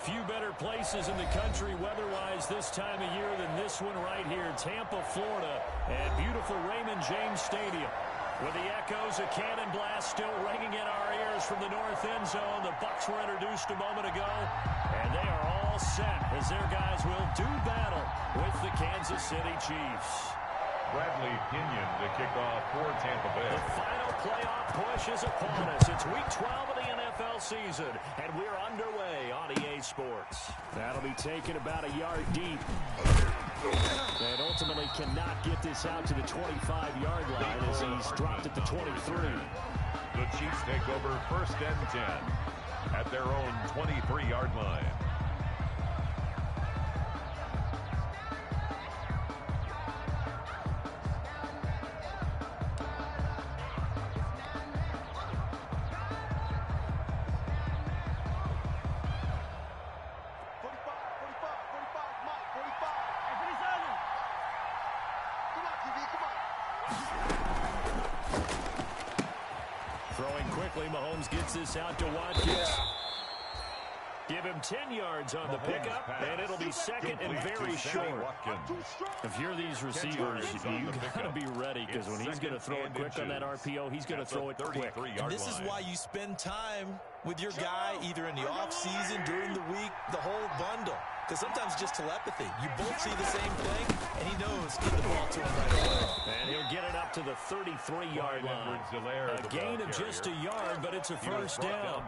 Few better places in the country weather-wise this time of year than this one right here, Tampa, Florida, at beautiful Raymond James Stadium. With the echoes of cannon blast still ringing in our ears from the north end zone, the Bucs were introduced a moment ago, and they are all set as their guys will do battle with the Kansas City Chiefs. Bradley Pinion to kick off for Tampa Bay. The final playoff push is upon us. It's week 12 of the NFL season, and we're underway on EA Sports. That'll be taken about a yard deep. And ultimately cannot get this out to the 25-yard line as he's dropped at the 23. The Chiefs take over 1st and 10 at their own 23-yard line. Throwing quickly, Mahomes gets this out to Watkins. Give him 10 yards on the pickup, and it'll be second and very short. If you're these receivers, you got to be ready, because when he's going to throw it quick on that RPO, he's going to throw it quick. And this is why you spend time with your guy either in the offseason, during the week, the whole bundle. Because sometimes just telepathy. You both see the same thing, and he knows get the ball to him right away. And he'll get it up to the 33-yard line. A gain of just a yard, but it's a first down.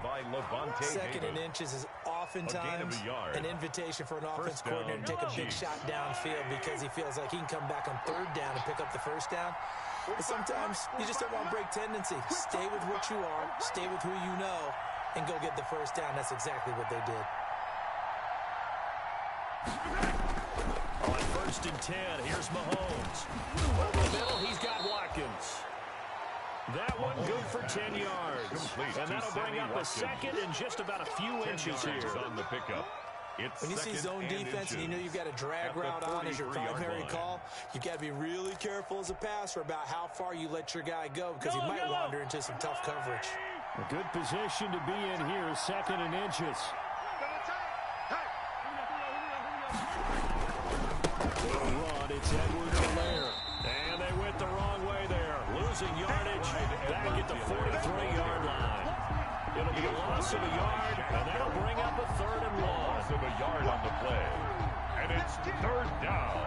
Second and inches is oftentimes an invitation for an offense coordinator to take a big shot downfield because he feels like he can come back on 3rd down and pick up the first down. But sometimes you just don't want break tendency. Stay with what you are, stay with who you know, and go get the first down. That's exactly what they did. On 1st and 10, here's Mahomes. Over the middle, he's got Watkins. That one good for 10 yards. And that'll bring up a second and just about a few inches here. On the pickup. When you see zone defense and you know you've got a drag route on as your primary call, you've got to be really careful as a passer about how far you let your guy go because he might wander into some tough coverage. A good position to be in here, 2nd and inches. Run, it's Edwards-Helaire. And they went the wrong way there. Losing yardage back at the 43-yard line. It'll be a loss of a yard, and that'll bring up a 3rd and 1. Loss of a yard on the play. And it's 3rd down.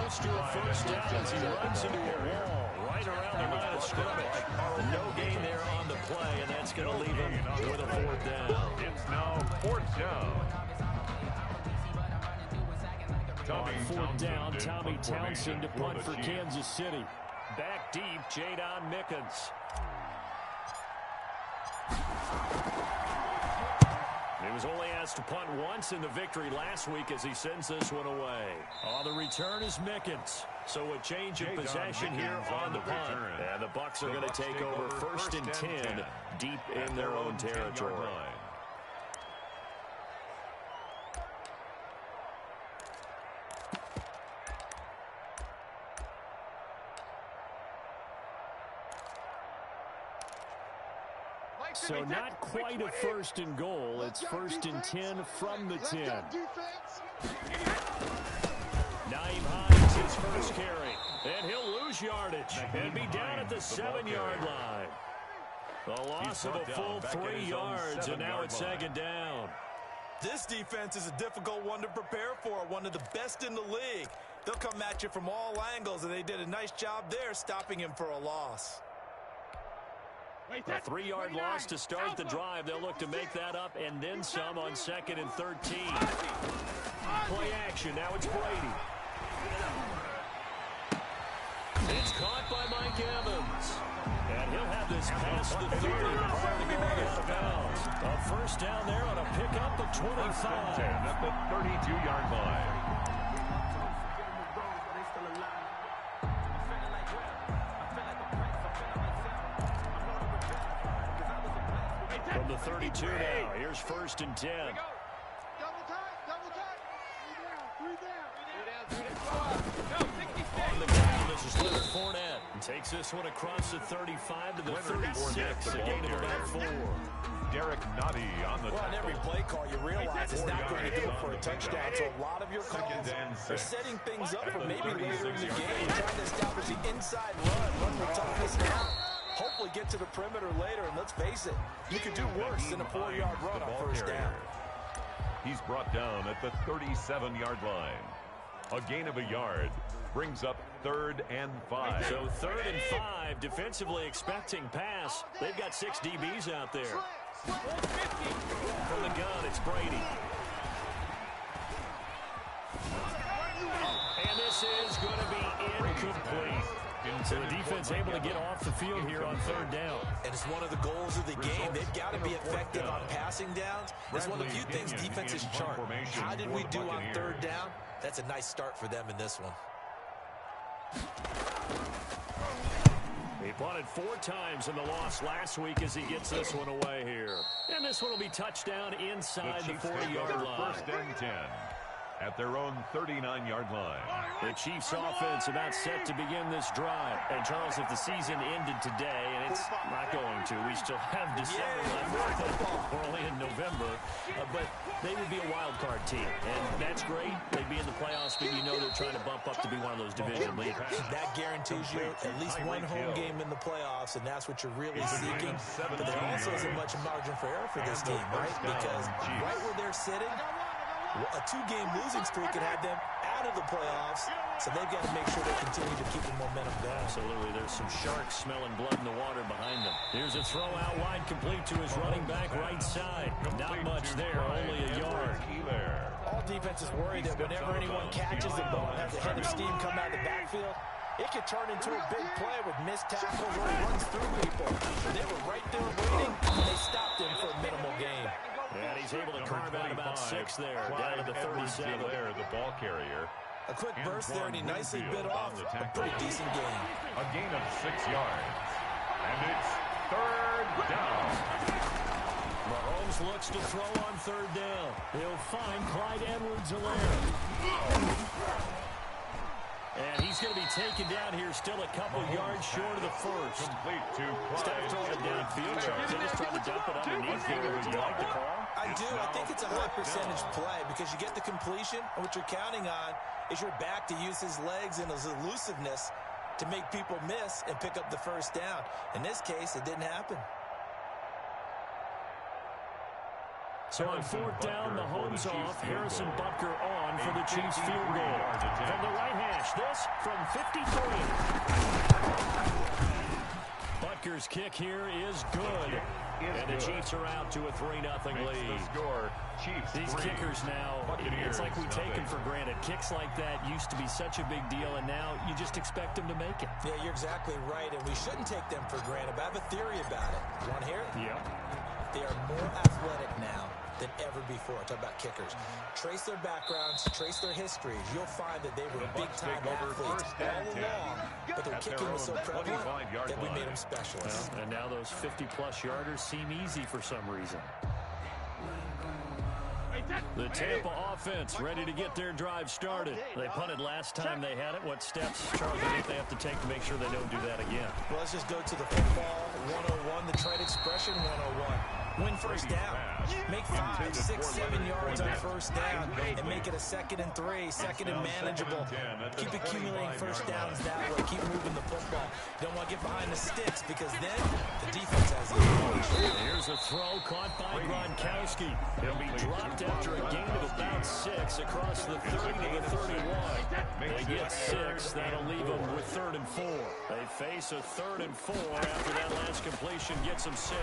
To a first down as he runs into a wall right around the line of scrimmage. No gain there on the play, and that's going to leave him with a 4th down. It's now 4th down. On 4th down, Tommy Townsend to punt for Kansas City. Back deep, Jadon Mickens. He was only asked to punt once in the victory last week as he sends this one away. On the return is Mickens. So a change of possession here on the punt. And the Bucs are going to take over 1st and 10 deep in their own territory. So not quite a 1st and goal. It's 1st and 10 from the 10. Naeem Hines his first carry. And he'll lose yardage and be down at the 7-yard line. A loss of a full 3 yards, and now it's 2nd down. This defense is a difficult one to prepare for, one of the best in the league. They'll come at you from all angles, and they did a nice job there stopping him for a loss. A 3-yard loss to start the drive. They'll look to make that up and then some on 2nd and 13. Play action. Now it's Brady. It's caught by Mike Evans. And he'll have this past the 30 prior to going out of bounds. A first down there on a pickup of 25. At the 32-yard line. From the 32 now, here's 1st and 10. On the ground, this is Leonard Fournette. Takes this one across the 35 to the 36. A gain of about 4. Derek Nottie on the on every play call, you realize it's not going to do it for a touchdown. So a lot of your calls are setting things up for maybe later in the game, trying to establish the inside run with toughness now. Hopefully get to the perimeter later, and let's face it, you could do worse than a 4-yard run on first down. He's brought down at the 37-yard line. A gain of a yard brings up 3rd and 5. So 3rd and 5, defensively expecting pass. They've got 6 DBs out there. From the gun, it's Brady. And this is going to be incomplete. So the defense able to get off the field here on 3rd down. And it's one of the goals of the game. They've got to be effective on passing downs. It's one of the few things defenses chart. How did we do on 3rd down? That's a nice start for them in this one. He punted 4 times in the loss last week as he gets this one away here. And this one will be touchdown inside the 40-yard line. 1st and 10 at their own 39-yard line. The Chiefs offense about set to begin this drive. And Charles, if the season ended today, and it's not going to, we still have December left. We're only in November. But they would be a wild card team. And that's great. They'd be in the playoffs, but you know they're trying to bump up to be one of those division leaders. That guarantees you at least one home game in the playoffs, and that's what you're really seeking. But there also isn't much margin for error for this team, right? Because right where they're sitting, a 2-game losing streak could have them out of the playoffs, so they've got to make sure they continue to keep the momentum going. Absolutely. There's some sharks smelling blood in the water behind them. Here's a throw out wide, complete to his running back right side. Not much there, only a yard. All defenses worry that whenever anyone catches the ball and has a head of steam come out of the backfield, it could turn into a big play with missed tackles or he runs through people. They were right there waiting, and they stopped him for a minimal gain. And he's able to carve out about 6 there, down to the 37. The ball carrier. A quick burst there, and he nicely bit off a pretty decent gain. A gain of 6 yards. And it's 3rd down. Mahomes looks to throw on 3rd down. He'll find Clyde Edwards-Helaire. And he's going to be taken down here, still a couple yards short of the first. Complete to Instead of throwing it downfield, Charles, they just trying to dump it underneath here. Would you like the call? I do. I think it's a high percentage play because you get the completion, and what you're counting on is your back to use his legs and his elusiveness to make people miss and pick up the first down. In this case, it didn't happen. So on 4th down, Mahomes off, Harrison Butker on for the Chiefs field goal. From the right hash, this from 53. Butker's kick here is good. And the Chiefs are out to a 3-0 lead. These kickers now, it's like we take them for granted. Kicks like that used to be such a big deal, and now you just expect them to make it. Yeah, you're exactly right, and we shouldn't take them for granted. But I have a theory about it. You want to hear it? Yeah. They are more athletic now than ever before. Talk about kickers. Trace their backgrounds, trace their histories. You'll find that they were big-time athletes all along, but their kicking was so prevalent that we made them specialists. Well, and now those 50-plus yarders seem easy for some reason. The Tampa offense ready to get their drive started. They punted last time they had it. What steps, Charles, do you think they have to take to make sure they don't do that again? Well, let's just go to the football 101, the trade expression 101. Win first down. Make 5, 6, 7 yards on first down and make it a 2nd and 3, 2nd and manageable. Keep accumulating first downs that way. Keep moving the football. You don't want to get behind the sticks because then the defense has the advantage. Here's a throw caught by Gronkowski. He'll be dropped after a gain of about 6 across the 30 to the 31. They get 6. That'll leave them with 3rd and 4. They face a 3rd and 4 after that last completion gets them 6.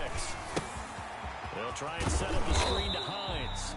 They'll try and set up the screen to Hines.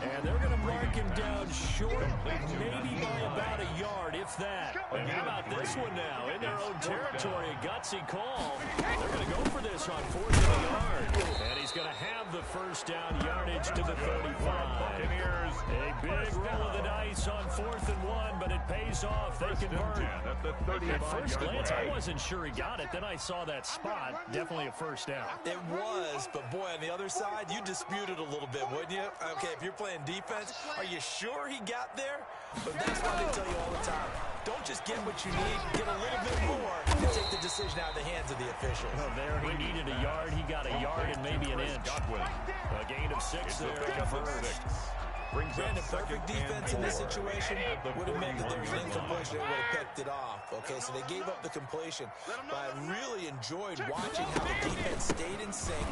And they're going to mark him down short, maybe by about a yard, if that. And how about this one now? In their own territory, a gutsy call. They're going going to go for this on 4th and a yard. And he's going to have the first down yardage to the 35. Buccaneers. A big roll of the dice on 4th and 1, but it pays off. They convert. At the 35 At first glance, I wasn't sure he got it. Then I saw that spot. Definitely a first down. It was, but boy, on the other side, you dispute it a little bit, wouldn't you? Okay, if you're playing defense, are you sure he got there? But that's why they tell you all the time. Don't just get what you need, get a little bit more, and take the decision out of the hands of the official. Well, there he needed a yard. He got a yard and maybe an inch. A gain of 6 there. First. Brandon, perfect defense in this situation would have meant that there was an incompletion. They would have picked it off. Okay, so they gave up the completion. But I really enjoyed watching how the defense stayed in sync,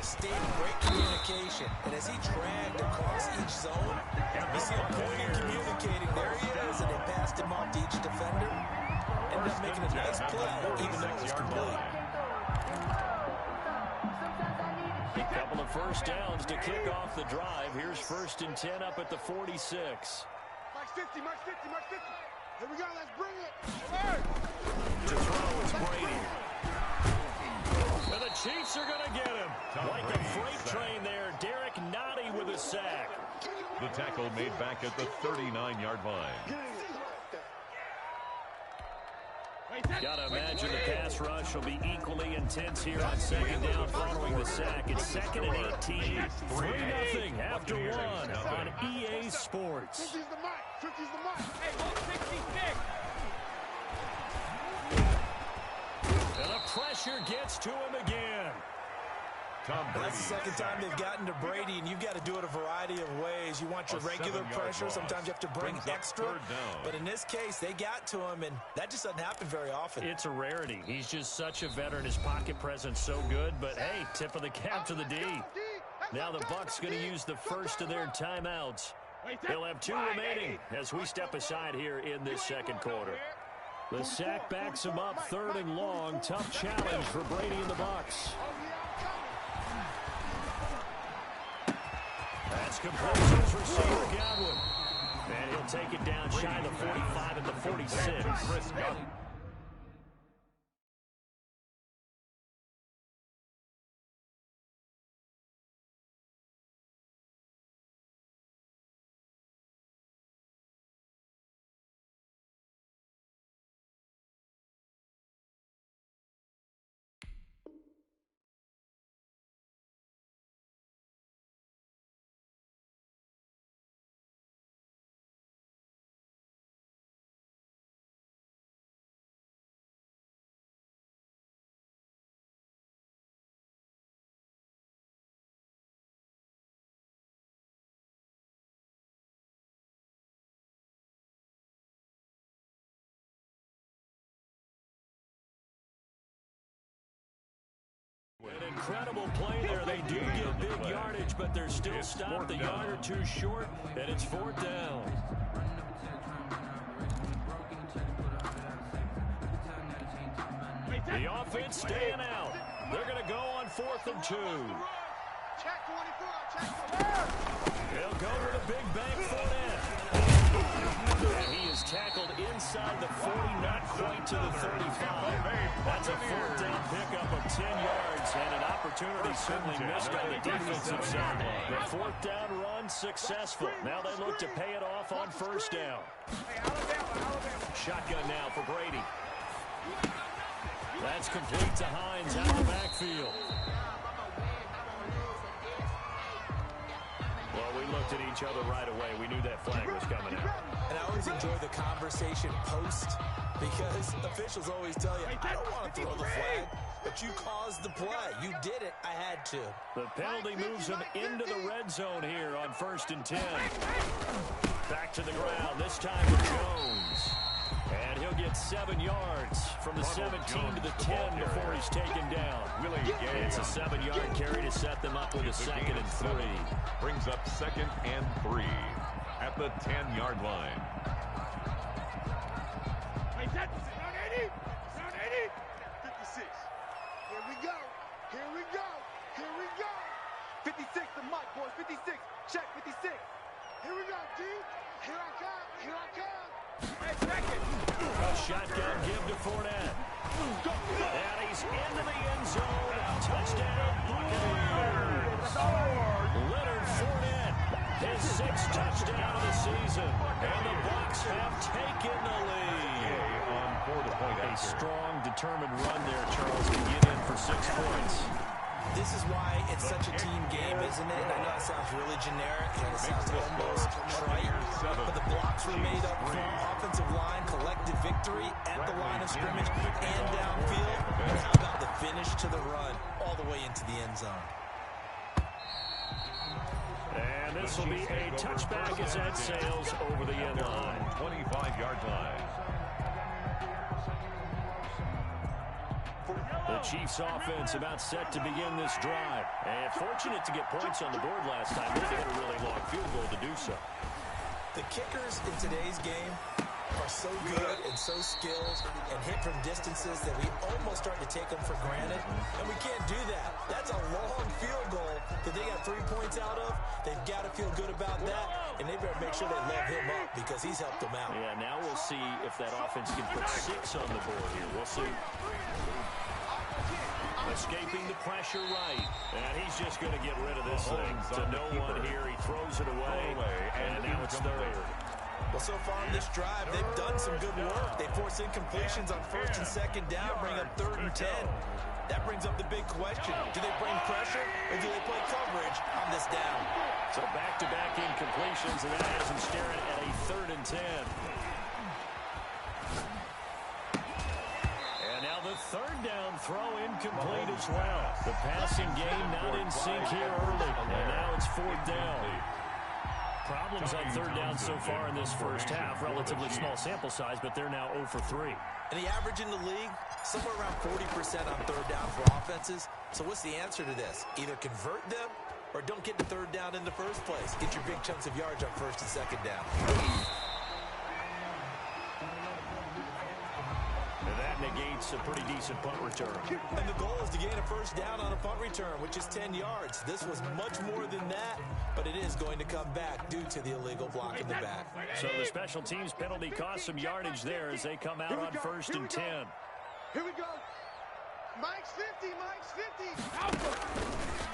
stayed in great communication. And as he dragged across each zone, you see him pointing, communicating. There he is, and they passed him off to each defender. Ended up making a nice play, even though it was complete. Couple of first downs to kick off the drive. Here's 1st and 10 up at the 46. Mark 50, Mark 50, Mark 50. Here we go, let's bring it. To throw, it's Brady. And the Chiefs are going to get him. Like a freight train there, Derek Nottie with a sack. The tackle made back at the 39-yard line. Got to imagine the pass rush will be equally intense here on 2nd down following the sack. It's 2nd and 18. 3-0 after 1 on EA Sports. 50's the mic. 50's the mic. Hey, 166. And the pressure gets to him again. That's the second time they've gotten to Brady, and you've got to do it a variety of ways. You want your regular pressure. Sometimes you have to bring extra. But in this case, they got to him, and that just doesn't happen very often. It's a rarity. He's just such a veteran. His pocket presence so good. But, hey, tip of the cap to the D. Now the Bucs going to use the first of their timeouts. They'll have 2 remaining as we step aside here in this second quarter. The sack backs him up 3rd and long. Tough challenge for Brady and the Bucs. That's complete to his receiver, Godwin. And he'll take it down shy of the 45 at the 46. An incredible play there. They do get big yardage, but they're still stopped a yard or 2 short, and it's 4th down. The offense staying out. They're going to go on 4th and 2. Check 24, check. They'll go to the big bank Fournette. And he is tackled inside the 40, not quite to the 35. That's a 4th down pickup of 10 yards, and an opportunity certainly missed on the defensive side. The 4th down run successful. Now they look to pay it off on 1st down. Shotgun now for Brady. That's complete to Hines out of the backfield. Well, we looked at each other right away. We knew that flag was coming out. And I always enjoy the conversation post, because officials always tell you, I don't want to throw the flag, but you caused the play. You did it. I had to. The penalty moves him into the red zone here on 1st and 10. Back to the ground, this time with Jones. And he'll get 7 yards from the 17 to the 10 before he's taken down. It's a 7-yard carry to set them up with a 2nd and 3. Brings up 2nd and 3 at the 10-yard line. Wait, that's round 80. Round 80. 56. Here we go. Here we go. Here we go. 56, the mic, boys. 56. Check 56. Here we go, D. Here I come. Here I come. A shotgun give to Fournette. And he's into the end zone. Touchdown, Buccaneers. Leonard Fournette, his 6th touchdown of the season. And the Bucs have taken the lead. A strong, determined run there, Charles, to get in for 6 points. This is why it's such a team game, isn't it? I know it sounds really generic, and it sounds almost trite, but the blocks were made up from offensive line, collective victory at the line of scrimmage and downfield. And how about the finish to the run all the way into the end zone? And this will be a touchback as that sails over the end line. 25-yard line. The Chiefs offense about set to begin this drive. And fortunate to get points on the board last time. They hit a really long field goal to do so. The kickers in today's game are so good and so skilled and hit from distances that we almost start to take them for granted. And we can't do that. That's a long field goal that they got 3 points out of. They've got to feel good about that. And they better make sure they love him up because he's helped them out. Yeah, now we'll see if that offense can put 6 on the board here. We'll see. Escaping the pressure right. And he's just going to get rid of this thing. To no one here. He throws it away. And now it's 3rd. Well, so far in this drive, they've done some good work. They force incompletions on 1st and 2nd down, bring up 3rd and 10. That brings up the big question. Do they bring pressure or do they play coverage on this down? So back-to-back incompletions, and that has him staring at a 3rd and 10. The 3rd down throw incomplete as well. The passing game not in sync here early. And now it's 4th down. Problems on 3rd down so far in this first half. Relatively small sample size, but they're now 0 for 3. And the average in the league, somewhere around 40% on 3rd down for offenses. So what's the answer to this? Either convert them or don't get the 3rd down in the first place. Get your big chunks of yards on 1st and 2nd down. Negates a pretty decent punt return. And the goal is to gain a 1st down on a punt return, which is 10 yards. This was much more than that, but it is going to come back due to the illegal block in the back. So the special teams penalty cost some yardage there as they come out on 1st and 10. Here we go. Mike's 50, Mike's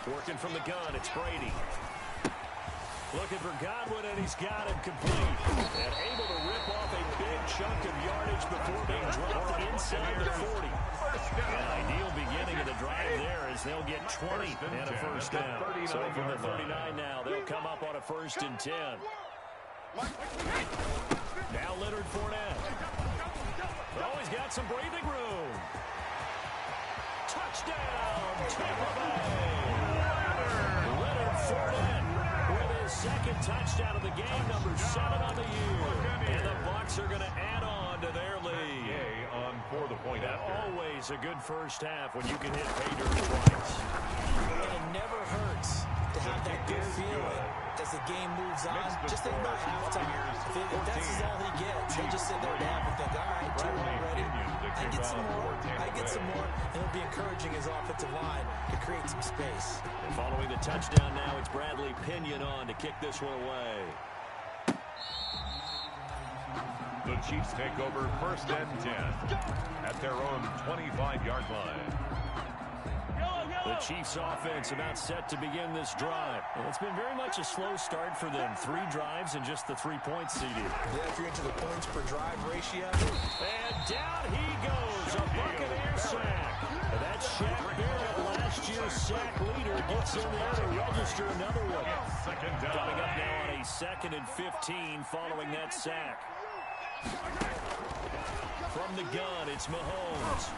50. Working from the gun, it's Brady. Looking for Godwin, and he's got him complete. And able to rip off a big chunk of yardage before being dropped inside the 40. An ideal beginning of the drive there as they'll get 20 and a 1st down. So from the 39 now, they'll come up on a 1st and 10. Now Leonard Fournette. Oh, he's got some breathing room. Touchdown, Tampa Bay. Leonard Fournette. 2nd touchdown of the game, number 7 on the year. And the Bucs are going to add on to their lead. On for the point after. Always a good first half when you can hit pay dirt twice. And it never hurts to have that good feeling as the game moves on. Just think about halftime. If that's all he gets, he'll just sit there at half and think, all right, 2 already. I get some more. I get some more. And it'll be encouraging his offensive line to create some space. And following the touchdown now, it's Bradley Pinion on to kick this one away. The Chiefs take over 1st and 10 at their own 25-yard line. The Chiefs offense about set to begin this drive. And it's been very much a slow start for them. 3 drives and just the 3 points CD. Yeah, if you're into the points per drive ratio. And down he goes, a Buccaneer sack. That's Shaq Barrett, last year's sack leader, gets in there to register another one. Coming up now on a 2nd and 15 following that sack. From the gun, it's Mahomes.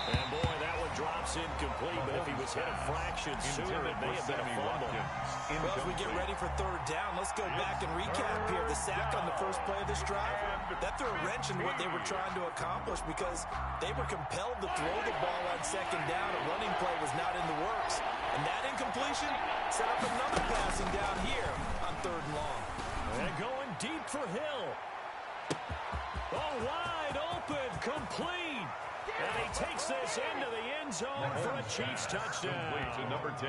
And boy, that one drops incomplete, but if he was hit a fraction sooner, it may have been a fumble. Well, as we get ready for 3rd down, let's go back and recap here. The sack on the first play of this drive, that threw a wrench in what they were trying to accomplish because they were compelled to throw the ball on 2nd down. A running play was not in the works. And that incompletion set up another passing down here on 3rd and long. And going deep for Hill. Oh, wide open, complete. And he takes this into the end zone for a Chiefs touchdown. To number 10,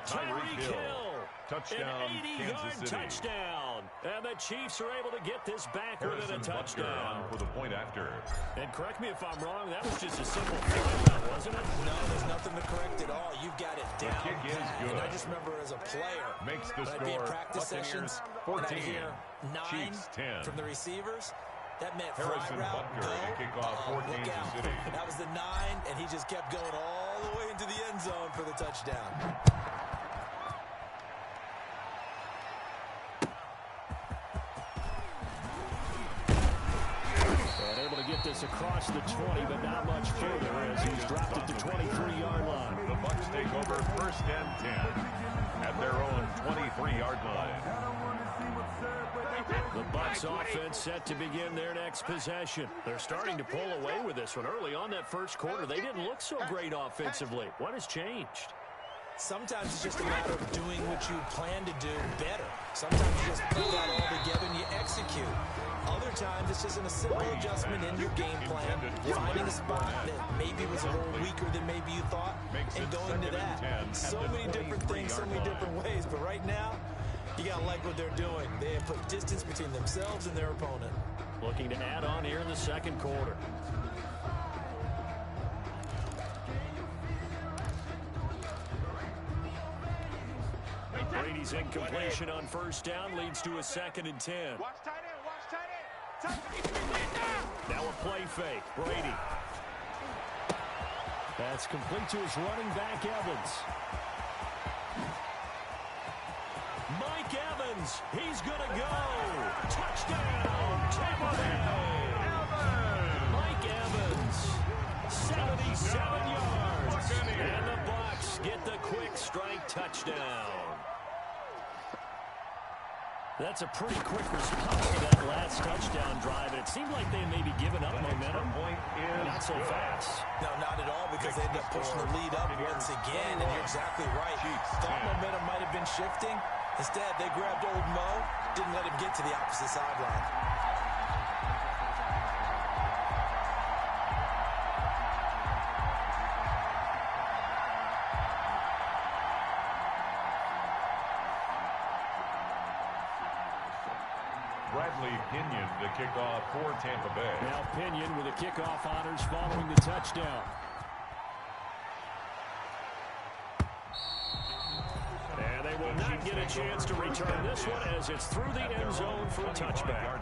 Tyreek Hill. Touchdown, An 80-yard touchdown. And the Chiefs are able to get this back within a touchdown. For the point after. And correct me if I'm wrong, that was just a simple fly, wasn't it? No, there's nothing to correct at all. You've got it down. The kick is good. And I just remember as a player, makes the when I'd be in score practice sessions, 14, and I'd hear 9 Chiefs 10. from the receivers. That meant Harrison fly route, Butker go. to kick off for Look Kansas out. City. That was the 9, and he just kept going all the way into the end zone for the touchdown. And able to get this across the 20, but not much further as he's dropped at the 23-yard line. The Bucs take over 1st and 10 at their own 23-yard line. The Bucs offense set to begin their next possession. They're starting to pull away with this one. Early on that first quarter, they didn't look so great offensively. What has changed? Sometimes it's just a matter of doing what you plan to do better. Sometimes you just put that all together and you execute. Other times it's just a simple adjustment in your game plan, finding a spot that maybe was a little weaker than maybe you thought, and going to that. So many different things, so many different ways. But right now, you got to like what they're doing. They have put distance between themselves and their opponent. Looking to add on here in the second quarter. Brady's incompletion on 1st down leads to a 2nd and 10. Watch tight end, watch tight end. Now a play fake. Brady. That's complete to his running back, Evans. Mike Evans, he's going to go. Touchdown, Tampa Bay. Mike Evans, 77 yards. And the Bucs get the quick strike touchdown. That's a pretty quick response to that last touchdown drive. And it seemed like they had maybe given up momentum. Not so fast. No, not at all, because they ended up pushing the lead up once again. And you're exactly right. Thought momentum might have been shifting. Instead, they grabbed old Mo, didn't let him get to the opposite sideline. Bradley Pinion to kick off for Tampa Bay. Now Pinion with the kickoff honors following the touchdown. And they will not get a chance to return this one as it's through the end zone for a touchback.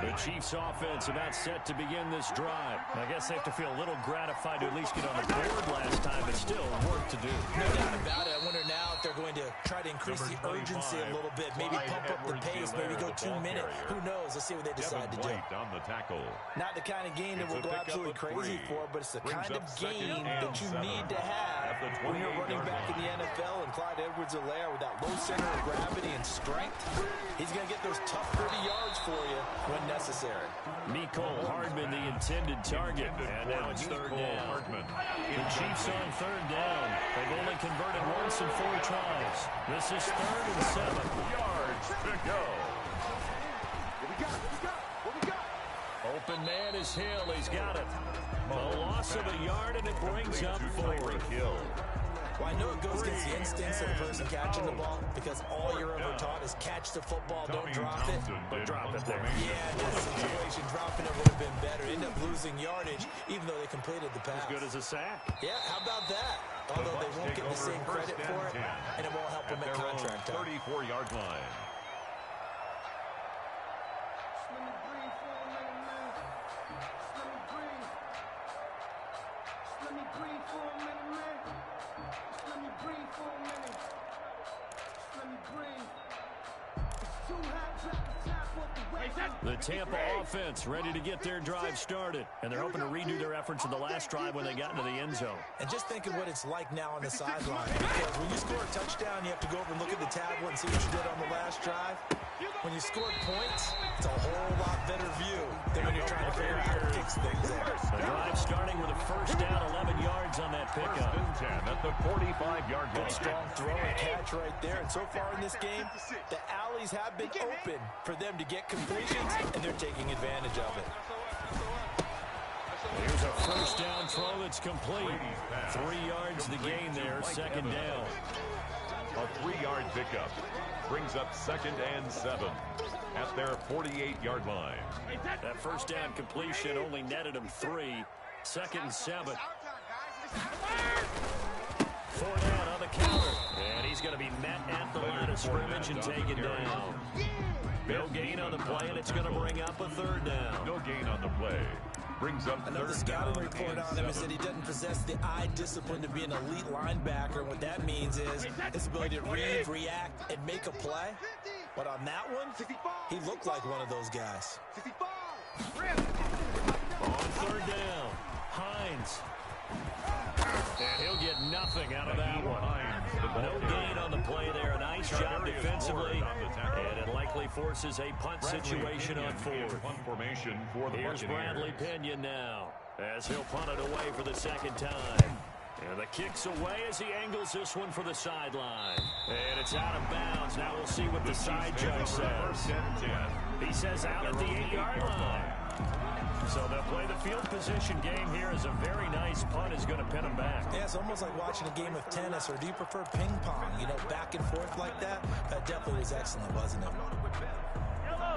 The Chiefs offense about set to begin this drive. I guess they have to feel a little gratified to at least get on the board last time, but still work to do. No doubt about it. I wonder now if they're going to try to increase the urgency a little bit, maybe pump up the pace, maybe go 2 minutes. Who knows? Let's see what they decide to do. On the tackle. Not the kind of game that we'll go absolutely crazy for, but it's the kind of game that you need to have when you're running back in the NFL. And Clyde Edwards-Helaire with that low center of gravity and strength, he's going to get those tough 30 yards for you when necessary. Nicole Hardman, the intended target. And now it's 3rd down. The Chiefs on 3rd down. They've only converted once in 4 tries. This is 3rd and 7 yards to go. What we got? Open man is Hill. He's got it. A loss of a yard, and it brings up 4. Well, I know it goes against the instincts of the person catching the ball, because all you're ever taught is catch the football, don't drop it. But drop it there. Yeah, in this situation, dropping it would have been better. End up losing yardage, even though they completed the pass. As good as a sack. Yeah, how about that? Although they won't get the same credit for it, and it won't help them at contract time. 34-yard line. The Tampa offense ready to get their drive started. And they're hoping to redo their efforts in the last drive when they got into the end zone. And just think of what it's like now on the sideline. Because when you score a touchdown, you have to go over and look at the tablet and see what you did on the last drive. When you scored points, it's a whole lot better view than when you're trying to figure out how to fix things there. The drive starting with a 1st down, 11 yards on that pickup. 1st and 10 at the 45-yard line. Good strong throw and catch right there. And so far in this game, the alleys have been open for them to get complete. completions, and they're taking advantage of it. Here's a first down throw that's complete. 3 yards the gain there, second down. A 3-yard pickup brings up 2nd and 7 at their 48-yard line. That first down completion only netted him 3. 2nd and 7. 4 down on the counter. And he's going to be met at the line of scrimmage and taken down. No gain on the play, and it's going to bring up a 3rd down. No gain on the play. Brings up another scouting report on him is that he doesn't possess the eye discipline to be an elite linebacker. And what that means is his ability to read, react, and make a play. But on that one, he looked like one of those guys. On 3rd down, Hines. And he'll get nothing out of that one. No gain on the play there. Nice job defensively. And it likely forces a punt situation on 4th. Here's Bradley Pinion now, as he'll punt it away for the 2nd time. And the kick's away as he angles this one for the sideline. And it's out of bounds. Now we'll see what the side judge says. He says out at the 8-yard line. So they'll play the field position game here as a very nice punt is going to pin him back. Yeah, it's almost like watching a game of tennis, or do you prefer ping pong? You know, back and forth like that? That definitely was excellent, wasn't it?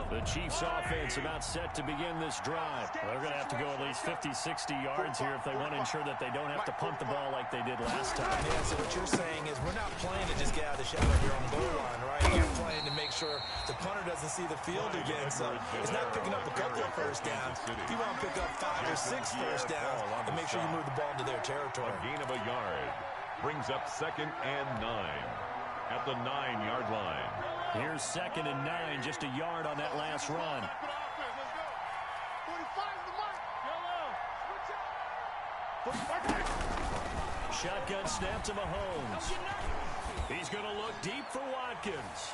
The Chiefs offense about set to begin this drive. They're going to have to go at least 50, 60 yards here if they want to ensure that they don't have to punt the ball like they did last time. Yeah, so what you're saying is we're not playing to just get out of the shadow of your own goal line, right? You're playing to make sure the punter doesn't see the field again. So it's not picking up a couple of first downs. You want to pick up 5 or 6 first downs and make sure you move the ball into their territory. A gain of a yard brings up 2nd and 9 at the 9-yard line. Here's 2nd and 9, just a yard on that last run. Shotgun snap to Mahomes. He's going to look deep for Watkins.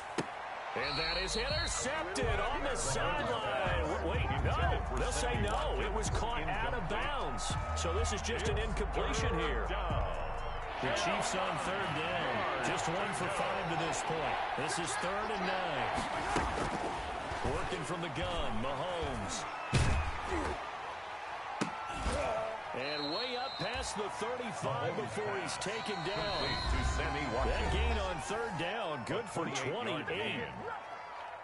And that is intercepted on the sideline. Wait, no. They'll say no. It was caught out of bounds. So this is just an incompletion here. The Chiefs on 3rd down. Just 1 for 5 to this point. This is 3rd and 9. Working from the gun, Mahomes. And way up past the 35 before he's taken down. That gain on 3rd down, good for 28.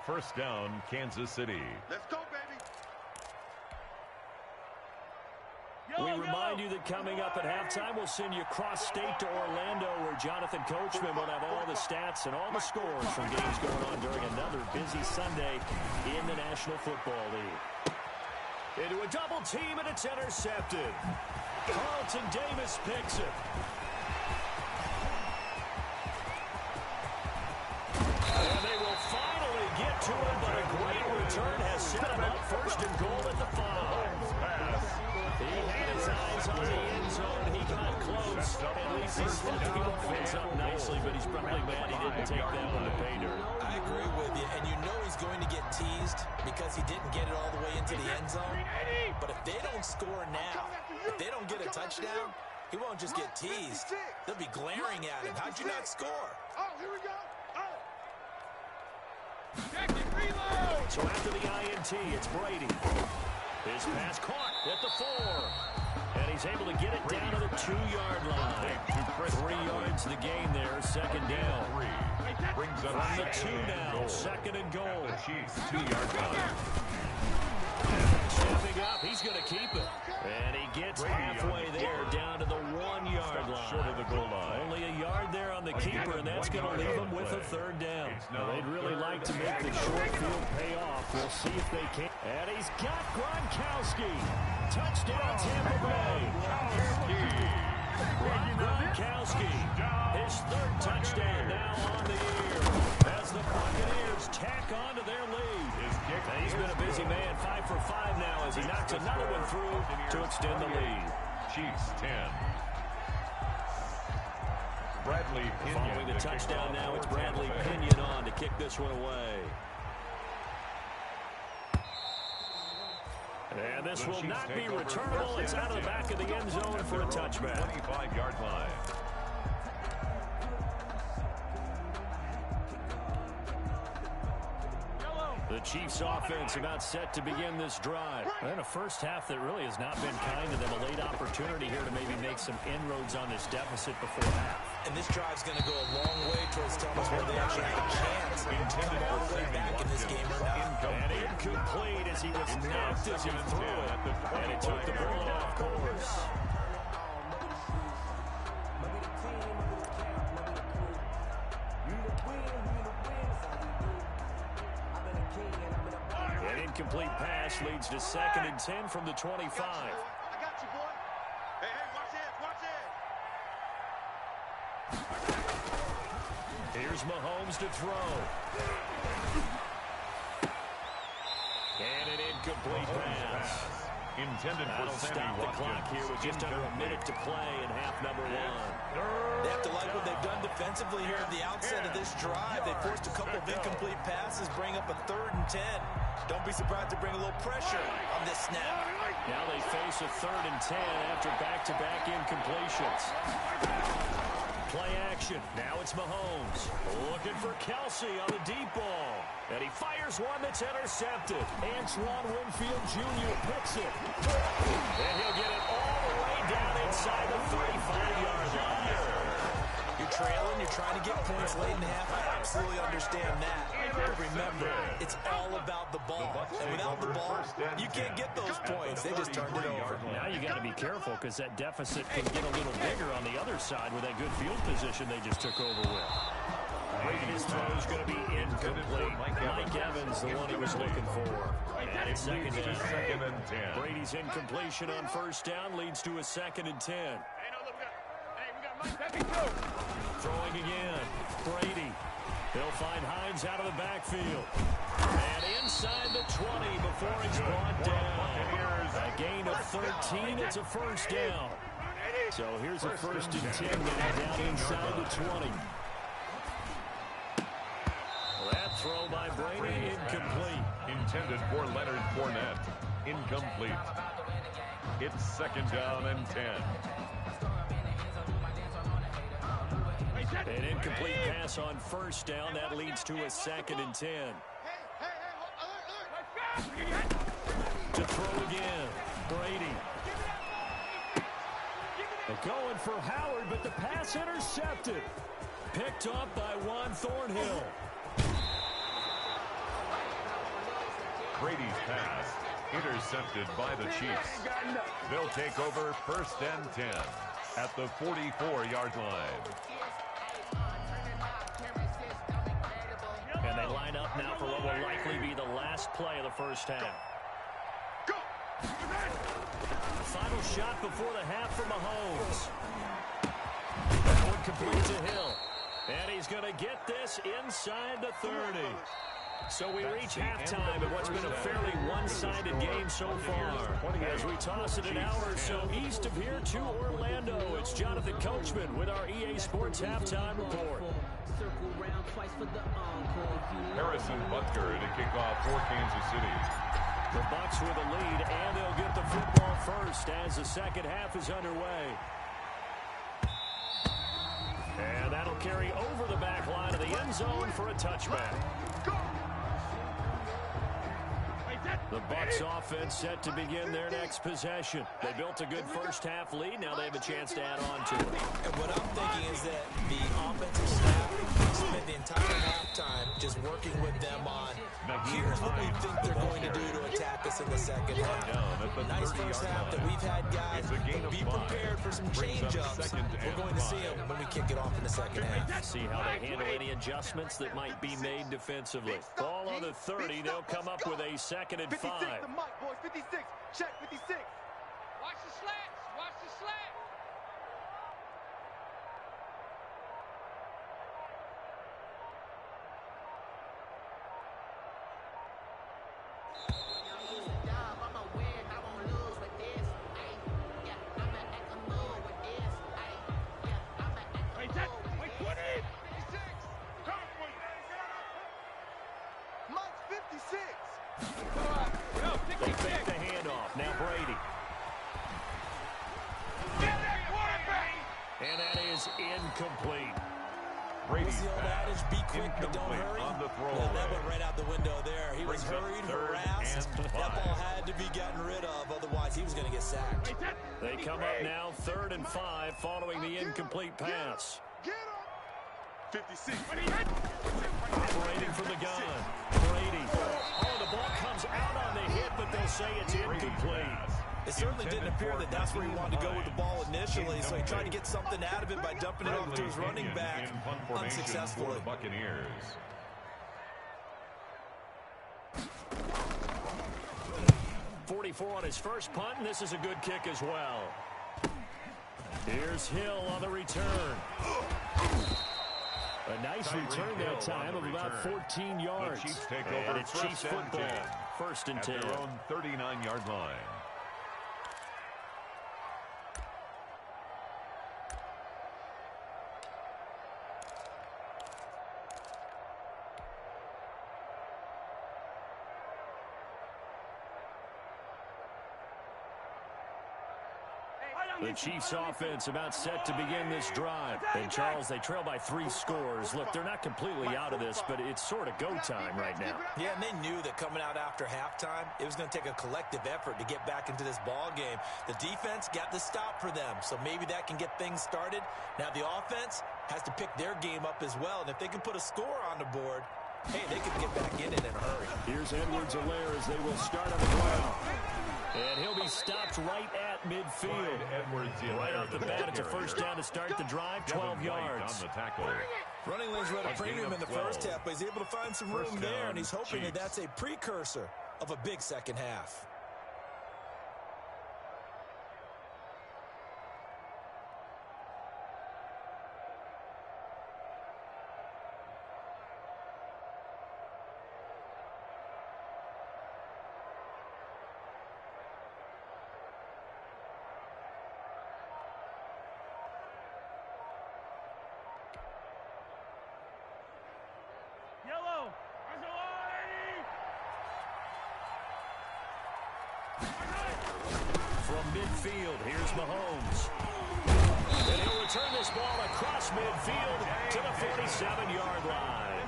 First down, Kansas City. Let's go, baby. We remind you that coming up at halftime, we'll send you cross-state to Orlando, where Jonathan Coachman will have all the stats and all the scores from games going on during another busy Sunday in the National Football League. Into a double team, and it's intercepted. Carlton Davis picks it. And they will finally get to it, but a great return has set him up 1st and goal at the 5. He had his eyes on the end zone. He got close. At least he set the offense up nicely, but he's probably mad he didn't take that one to pay dirt. I agree with you, and you know he's going to get teased because he didn't get it all the way into the end zone. But if they don't score now, if they don't get a touchdown, he won't just get teased. They'll be glaring at him. How'd you not score? Oh, here we go. So after the INT, it's Brady. His pass caught at the 4. And he's able to get it down to the 2-yard line. 3 yards the gain there, 2nd down. Brings up on the 2 now, 2nd and goal. Chiefs 2-yard line. Stepping up, he's going to keep it. And he gets halfway there, down to the 1-yard line. Short of the goal line. Only a yard there on the keeper, and that's going to leave him with a 3rd down. They'd really like to make the short field pay off. We'll see if they can. And he's got Gronkowski. Touchdown, Tampa Bay. Gronkowski, his 3rd touchdown now on the year, as the Buccaneers tack on to their lead. He's been a busy man, 5 for 5 now, as he knocks another one through to extend the lead. Chiefs 10. Bradley Pinion. Following the touchdown now, it's Bradley Pinion on to kick this one away. And this will not be returnable. It's out of the back of the end zone for a touchback. 25-yard line. The Chiefs offense about set to begin this drive. And a first half that really has not been kind to them. A late opportunity here to maybe make some inroads on this deficit before half. And this drive's going to go a long way towards telling us whether they actually have a chance to come all the way back in this game or not. And incomplete as he was knocked as he threw it. And it took the ball off course. An incomplete pass leads to 2nd and 10 from the 25. I got you, boy. Hey, watch it, watch it. Here's Mahomes to throw. And an incomplete pass. Intended for That'll Sammy stop the Watkins. clock here with just under a minute to play in half number 1. They have to like what they've done defensively here at the outset of this drive. They forced a couple of incomplete passes, bring up a 3rd and 10. Don't be surprised to bring a little pressure on this snap. Now they face a 3rd and 10 after back-to-back incompletions. Play action. Now it's Mahomes. Looking for Kelsey on the deep ball. And he fires one that's intercepted. Antoine Winfield Jr. picks it. And he'll get it all the way down inside the 35-yard line. You're trailing, you're trying to get points late in half. I absolutely understand that. But remember, it's all about the ball. And without the ball, you can't get those points. They just turned it over. Now you got to be careful because that deficit can get a little bigger on the other side with that good field position they just took over with. And his throw is going to be incomplete. Mike Evans, the one he was looking for. And it's 2nd and 10. Brady's incompletion on 1st down leads to a 2nd and 10. Throwing again. Brady. He'll find Hines out of the backfield. And inside the 20 before he's brought down. A gain of 13. It's a 1st down. So here's a 1st and 10 down inside the 20. That throw by Brady incomplete. Intended for Leonard Fournette. Incomplete. It's 2nd down and 10. An incomplete pass on 1st down. That leads to a 2nd and 10. To throw again. Brady. They're going for Howard, but the pass intercepted. Picked up by Juan Thornhill. Brady's pass intercepted by the Chiefs. They'll take over 1st and 10 at the 44-yard line. And they line up now for what will likely be the last play of the 1st half. The final shot before the half for Mahomes. That one complete to Hill. And he's going to get this inside the 30. So we reach halftime in what's been a fairly one-sided game so far. As we toss it an hour or so east of here to Orlando, it's Jonathan Coachman with our EA Sports Halftime Report. Harrison Butker to kick off for Kansas City. The Bucs with a lead, and they'll get the football first as the 2nd half is underway. And that'll carry over the back line of the end zone for a touchback. The Bucs offense set to begin their next possession. They built a good 1st half lead. Now they have a chance to add on to it. And what I'm thinking is that the offensive staff spent the entire halftime just working with them on here's what we think they're going to do to attack us in the 2nd half. Nice 1st half that we've had, guys. But be prepared for some change-ups. We're going to see them when we kick it off in the 2nd half. See how they handle any adjustments that might be made defensively. Ball on the 30. They'll come up with a 2nd and 5. 56, the mic, boys. 56. Check 56. Watch the slats. Watch the slats. They fake the handoff. Now Brady. And that is incomplete. Brady's the old pass. adage, be quick but don't hurry? On the throw Well, that went right out the window there. He was hurried, harassed. That ball had to be gotten rid of, otherwise he was going to get sacked. They come up now 3rd and 5 following the incomplete pass. Get him! 56. Operating from the gun. Brady. Oh, the ball comes out on the hit, but they'll say it's incomplete. It certainly didn't appear that that's where he wanted to go with the ball initially, so he tried to get something out of it by dumping it off to his running back unsuccessfully. For the Buccaneers. .44 on his first punt, and this is a good kick as well. Here's Hill on the return. A nice return that time of about 14 yards. The Chiefs take and over it's Chiefs football. 1st and 10. At their own 39-yard line. The Chiefs offense about set to begin this drive. And Charles, they trail by 3 scores. Look, they're not completely out of this, but it's sort of go time right now. Yeah, and they knew that coming out after halftime, it was going to take a collective effort to get back into this ball game. The defense got the stop for them, so maybe that can get things started. Now the offense has to pick their game up as well, and if they can put a score on the board, hey, they can get back in it in a hurry. Here's Edwards-Helaire as they will start on the ground. And he'll be stopped right at midfield. Right off the bat, it's a first down to start the drive, 12 yards. On the tackle. Running lanes were at a premium in the first half, but he's able to find some room there, and he's hoping that that's a precursor of a big second half. From midfield, here's Mahomes. And he'll return this ball across midfield to the 47-yard line.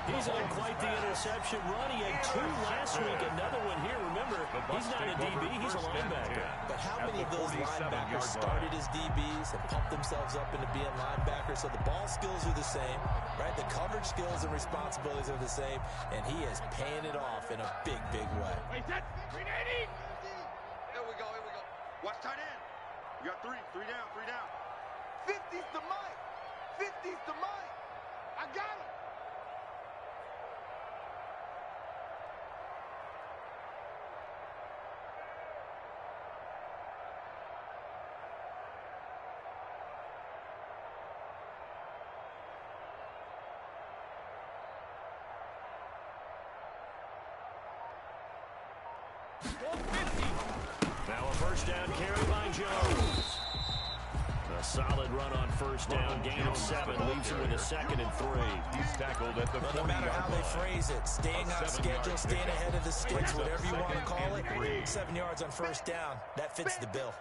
He's on quite the interception run. He had 2 last week, another one here. Remember, he's not a DB, he's a linebacker. But how many of those linebackers started as DBs and pumped themselves up into being linebackers? So the ball skills are the same, right? The coverage skills and responsibilities are the same, and he is paying it off in a big, big way. Here we go, here we go. Watch tight end. You got 3 down, 3 down. 50's the mic. 50's the mic. I got him. Now a first down carry by Jones. A solid run on first down, gain of 7, leaves him with a 2nd and 3. He's tackled at the 40-yard line. No matter how they phrase it, staying on schedule, staying ahead of the sticks, whatever you want to call it, 7 yards on first down, that fits the bill.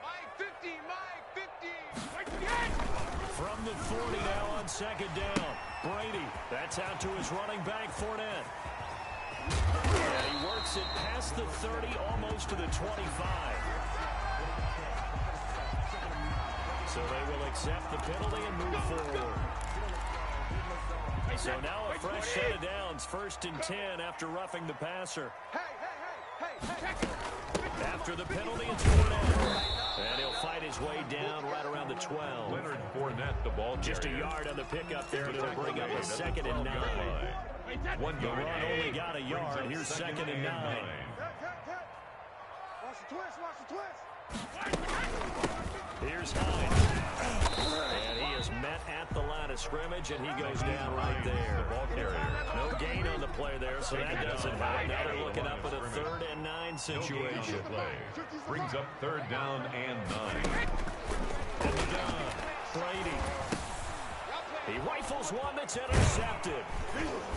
Mike 50, Mike 50. From the 40 now on 2nd down. Brady, that's out to his running back, Fournette. And he works it past the 30, almost to the 25. So they will accept the penalty and move forward. So now a fresh set of downs, 1st and 10 after roughing the passer. After the penalty, it's Fournette. And he'll fight his way down right around the 12. Leonard Fournette, the ball carrier. Just a yard on the pickup there, and it'll bring up a 2nd and 9. 1 The yard run only got a yard. Here's 2nd and 9. Watch the twist, watch the twist. Here's Hines. And he is met at the line of scrimmage, and he goes down right there. Ball carrier. No gain on the play there, so that doesn't help. Now they're looking up at a 3rd and 9 situation. Brings up 3rd down and 9. And the gun. Brady. He rifles one that's intercepted.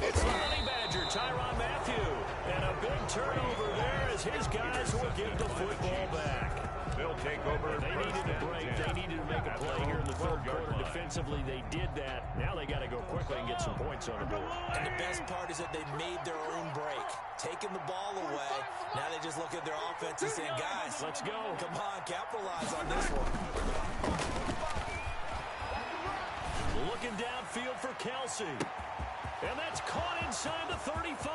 It's the Honey Badger, Tyrann Mathieu. And a big turnover there as his guys will give the football back. They'll take over. They needed a break. They needed to make a play here in the third quarter. Defensively, they did that. Now they got to go quickly and get some points on the board. And the best part is that they made their own break. Taking the ball away. Now they just look at their offense and saying, guys, let's go. Come on, capitalize on this one. Looking downfield for Kelsey. And that's caught inside the 35.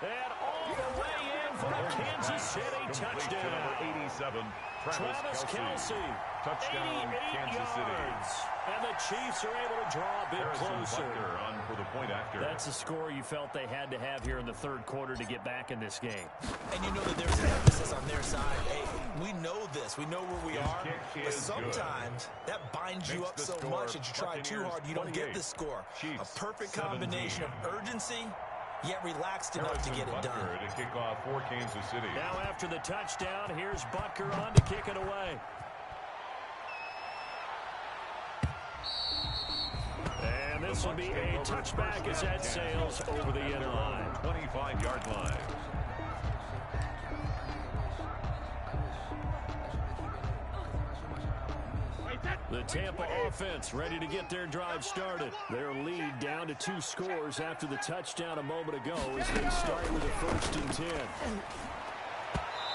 And all the way in for a Kansas City touchdown. Number 87, Travis Kelsey. Touchdown, 88 Kansas yards. City. And the Chiefs are able to draw a bit closer. On for the point after. That's the score you felt they had to have here in the third quarter to get back in this game. And you know that there's an emphasis on their side. Hey, we know this. We know where we are. But sometimes that binds you up so much that you try too hard, you don't get the score. A perfect combination of urgency, yet relaxed enough to get it done. To kick off for Kansas City. Now after the touchdown, here's Butker on to kick it away. And this will be a touchback as that sails over the end line. 25-yard line. The Tampa offense ready to get their drive started. Their lead down to 2 scores after the touchdown a moment ago as they start with a 1st and 10.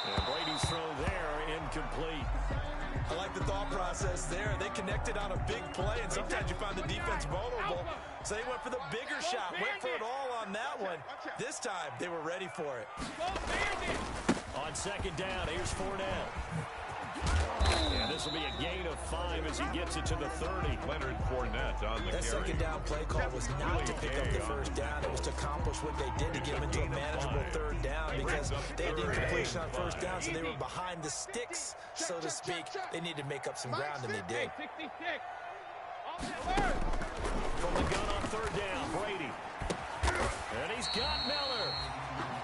And Brady's throw there incomplete. I like the thought process there. They connected on a big play, and sometimes you find the defense vulnerable. So they went for the bigger shot, went for it all on that one. This time, they were ready for it. On 2nd down, here's Fournette. And this will be a gain of 5 as he gets it to the 30. Leonard Fournette on the That carry. 2nd down play call was not to pick up the 1st down. It was to accomplish what they did to get them into a manageable 3rd down because they had incompletion on 1st down, so they were behind the sticks, so to speak. They needed to make up some ground, and they did. From the gun on 3rd down, Brady. And he's got Miller.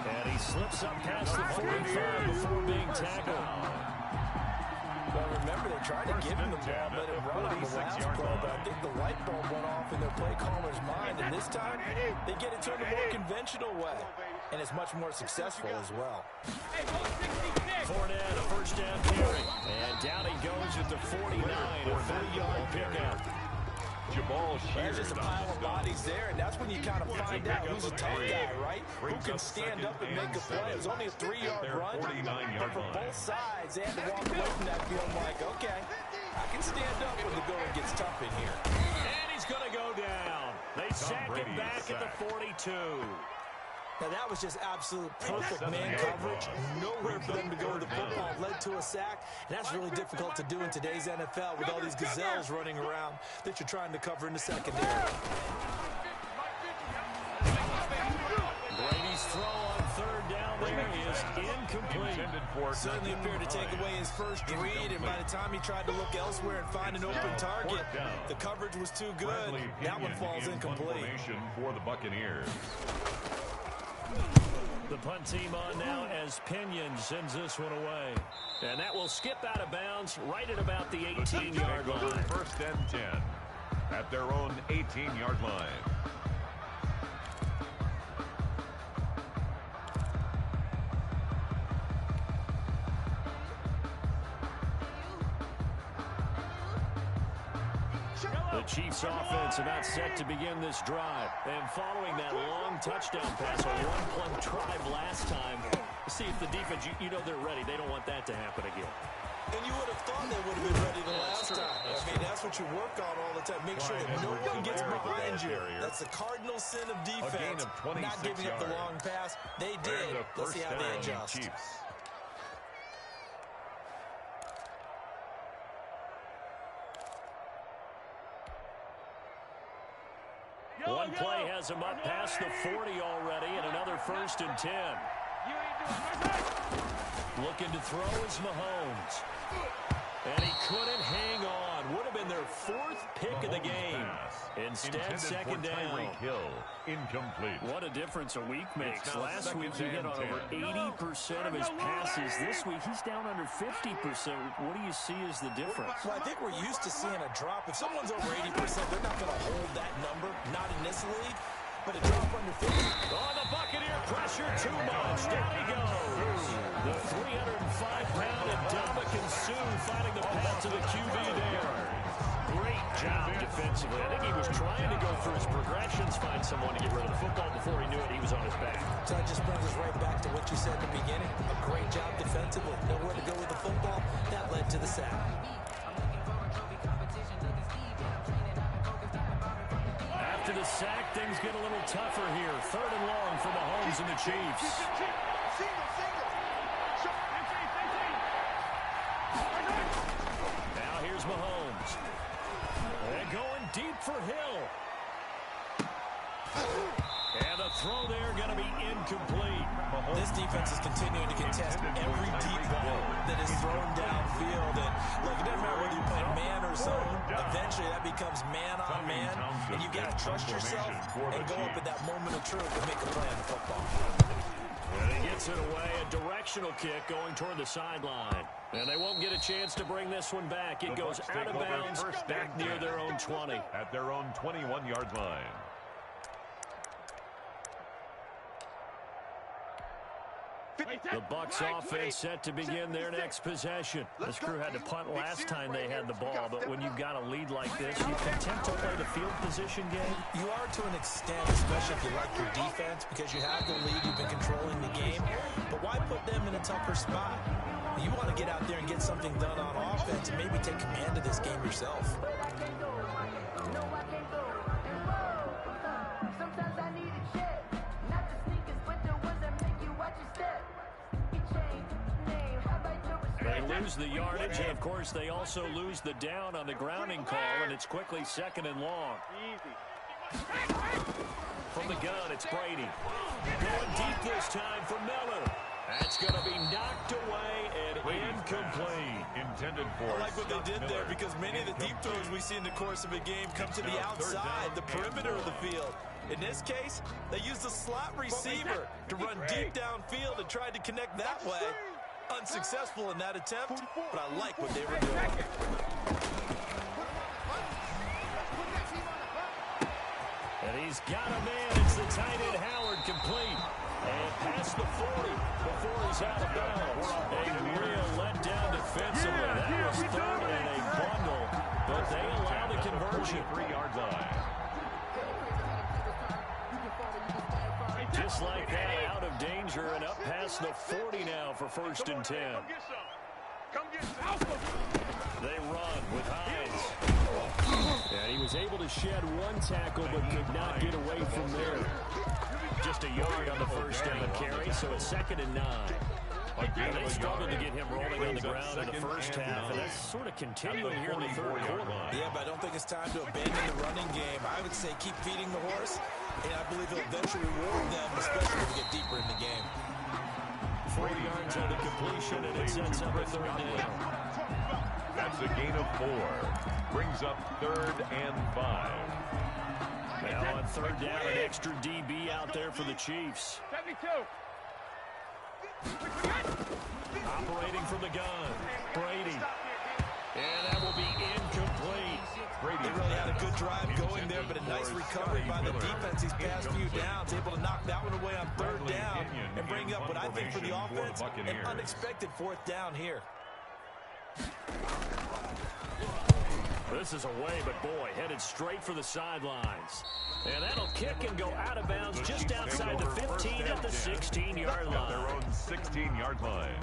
And he slips up past the 45 before being tackled. Well, remember, they tried to give him the ball, let him run on the last play, but I think the light bulb went off in their play caller's mind, and this time, they get it to him a more conventional way, and it's much more successful as well. Fournette, a 1st down carry, and down he goes at the 49, a 30-yard pickup. There's just a pile of bodies there, and that's when you kind of find out who's a tough guy, right? Who can stand up and make a play. It was only a 3-yard run, but for both sides, they had to walk away from that feeling like, okay, I can stand up when the going gets tough in here. And he's going to go down. They sack him back at the 42. Now, that was just absolute perfect man coverage. Nowhere for them to go with the football. Led to a sack, and that's really difficult to do in today's NFL with all these gazelles running around that you're trying to cover in the secondary. Brady's throw on 3rd down there is incomplete. Certainly appeared to take away his first read, and by the time he tried to look elsewhere and find an open target, the coverage was too good. That one falls incomplete. For the Buccaneers. The punt team on now as Pinion sends this one away. And that will skip out of bounds right at about the 18-yard line. 1st and 10 at their own 18-yard line. The Chiefs offense about set to begin this drive. And following that long touchdown pass, a one-play drive last time. See if the defense, you know they're ready. They don't want that to happen again. And you would have thought they would have been ready the last time. I mean, that's what you work on all the time. Make sure that no one gets behind you. That's the cardinal sin of defense, not giving up the long pass. They did. Let's see how they adjust. One play has him up past the 40 already, and another 1st and 10. Looking to throw is Mahomes. And he couldn't hang on. Would have been their 4th pick of the game. Instead, 2nd down. Incomplete. What a difference a week makes. Last week he hit on over 80% of his passes. This week he's down under 50%. What do you see as the difference? Well, I think we're used to seeing a drop. If someone's over 80%, they're not going to hold that number. Not in this league. But a drop under 50. Oh, the Buccaneer pressure too much. Down he goes. The 305-pound Damian finding the path to the QB there. Great job defensively. I think he was trying to go through his progressions, find someone to get rid of the football. Before he knew it, he was on his back. So that just brings us right back to what you said in the beginning. A great job defensively. Nowhere to go with the football. That led to the sack. After the sack, things get a little tougher here. 3rd and long for Mahomes and the Chiefs. Now here's Mahomes. And going deep for Hill. And the throw there going to be incomplete. This defense is continuing to contest every deep ball that is thrown downfield. And look, it doesn't matter whether you're playing man or zone. Eventually, that becomes man on man. And you've got to trust yourself and go up at that moment of truth and make a play on the football. And he gets it away. A directional kick going toward the sideline. And they won't get a chance to bring this one back. It goes out of bounds back near their own 20. At their own 21-yard line. The Bucs offense set to begin their next possession. This crew had to punt last time they had the ball, but when you've got a lead like this, you can attempt to play the field position game. You are to an extent, especially if you like your defense, because you have the lead, you've been controlling the game. But why put them in a tougher spot? You want to get out there and get something done on offense and maybe take command of this game yourself. They lose the yardage, and of course they also lose the down on the grounding call, and it's quickly 2nd and long. From the gun, it's Brady. Going deep this time for Miller. That's going to be knocked away and incomplete. Intended for. I like what they did there because many of the deep throws we see in the course of a game come to the outside, the perimeter of the field. In this case, they used the slot receiver to run deep downfield and tried to connect that way. Unsuccessful in that attempt, but I like what they were doing. And he's got a man. It's the tight end Howard, complete. And past the 40 before he's out of bounds. A real letdown defensively. That was 3rd and a bundle, but they allow the conversion. 3-yard line. Just like that, out of danger and up past the 40 now for 1st and 10. They run with Hines. And he was able to shed one tackle but could not get away from there. Just a yard on the 1st down carry, so it's 2nd and 9. And they struggled to get him rolling on the ground in the first half, and that's sort of continuing here in the 3rd quarter. Yeah, but I don't think it's time to abandon the running game. I would say keep feeding the horse, and I believe he'll eventually reward them, especially when we get deeper in the game. 40 yards on the completion, and it sets up a 3rd down. That's a gain of 4. Brings up 3rd and 5. Now on 3rd down, an extra DB out there for the Chiefs. 72. Operating from the gun, Brady. And that will be incomplete. They really had a good drive going there, but a nice recovery by the defense these past few downs. Able to knock that one away on 3rd down and bring up what I think for the offense, an unexpected 4th down here. This is away, but boy, headed straight for the sidelines. And that'll kick and go out of bounds just outside the 15 at the 16-yard line. Their own 16-yard line.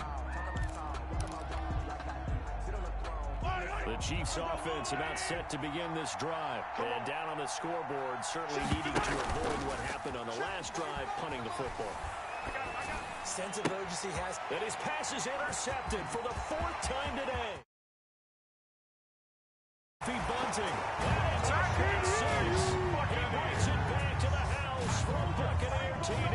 The Chiefs offense about set to begin this drive. And down on the scoreboard, certainly needing to avoid what happened on the last drive, punting the football. Sense of urgency has. And his pass is intercepted for the 4th time today. Bunting. And it's a big 6. He brings it back to the house for a Buccaneer TD.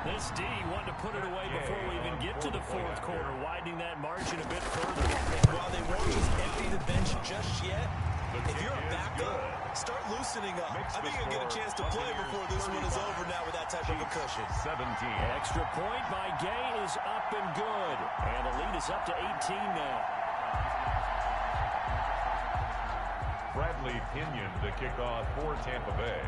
This D wanted to put it away before we even get to the 4th quarter, widening that margin a bit further. While they won't just empty the bench just yet, if you're a backup, start loosening up. I think you'll get a chance to play before this one is over now with that type of a cushion. 17. Extra point by Gay is up and good. And the lead is up to 18 now. Bradley Pinion to kick off for Tampa Bay.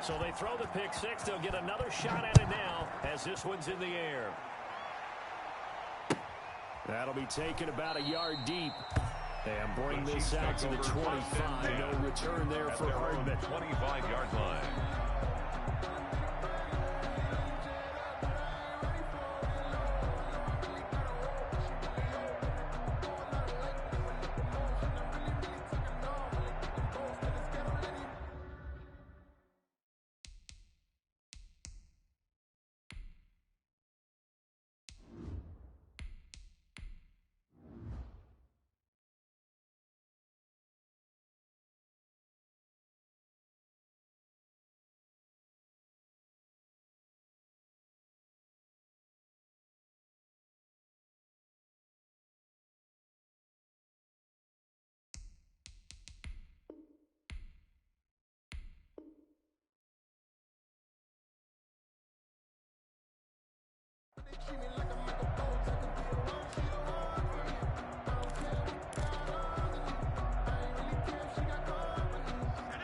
So they throw the pick six. They'll get another shot at it now as this one's in the air. That'll be taken about a yard deep. And bring this out to the 25. No return there for Hardman. 25-yard line.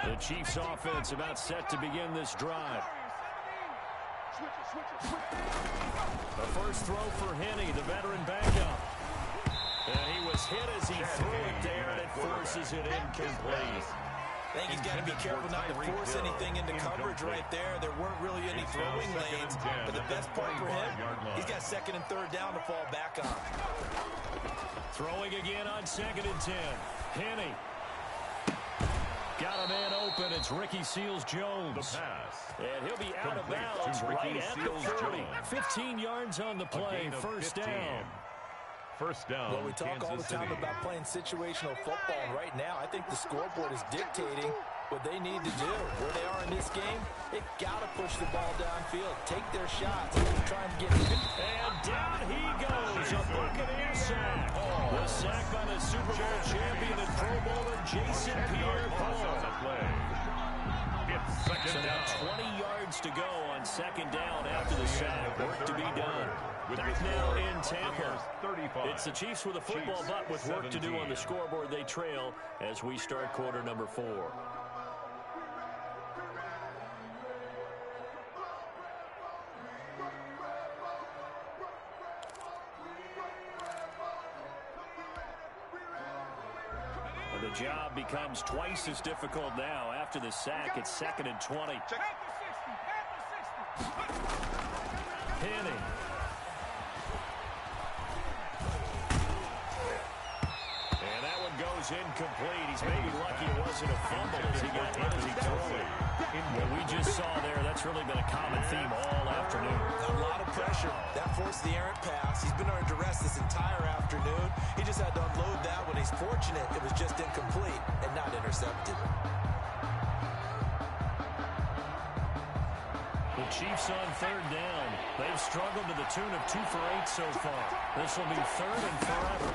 The Chiefs offense about set to begin this drive. The first throw for Henney, the veteran backup. And he was hit as he threw it there, and it forces it incomplete. I think he's got to be careful not to force anything into coverage right there. There weren't really any throwing lanes, but the best part for him, he's got second and third down to fall back on. Throwing again on 2nd and 10. Henney. Got a man open. It's Ricky Seals-Jones. And he'll be out of bounds right at the 40. 15 yards on the play. First down. First down. Well, we talk all the time about playing situational football, and right now I think the scoreboard is dictating what they need to do. Where they are in this game, they've got to push the ball downfield, take their shots, trying to get even. And down he goes, a Buccaneer sack. The sack by the Super Bowl champion and Pro Bowler Jason Pierre-Paul. So now 20 yards to go on 2nd down after the sack. Work to be done. Back now in Tampa. It's the Chiefs with a football, but with work to do on the scoreboard, they trail as we start quarter number 4. The job becomes twice as difficult now. After the sack, it's 2nd and 20. Henney. And that one goes incomplete. He's maybe lucky it wasn't a fumble as he got hit as he threw it. What we just saw there, that's really been a common theme all afternoon. A lot of pressure. That forced the errant pass. He's been under duress this entire afternoon. He just had to unload that when he's fortunate it was just incomplete and not intercepted. The Chiefs on 3rd down. They've struggled to the tune of 2 for 8 so far. This will be 3rd and forever.